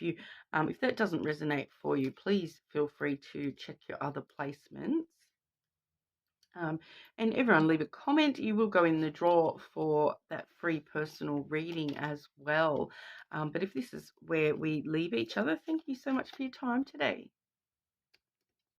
[SPEAKER 1] that doesn't resonate for you, please feel free to check your other placements. And everyone leave a comment. You will go in the draw for that free personal reading as well. But if this is where we leave each other, thank you so much for your time today.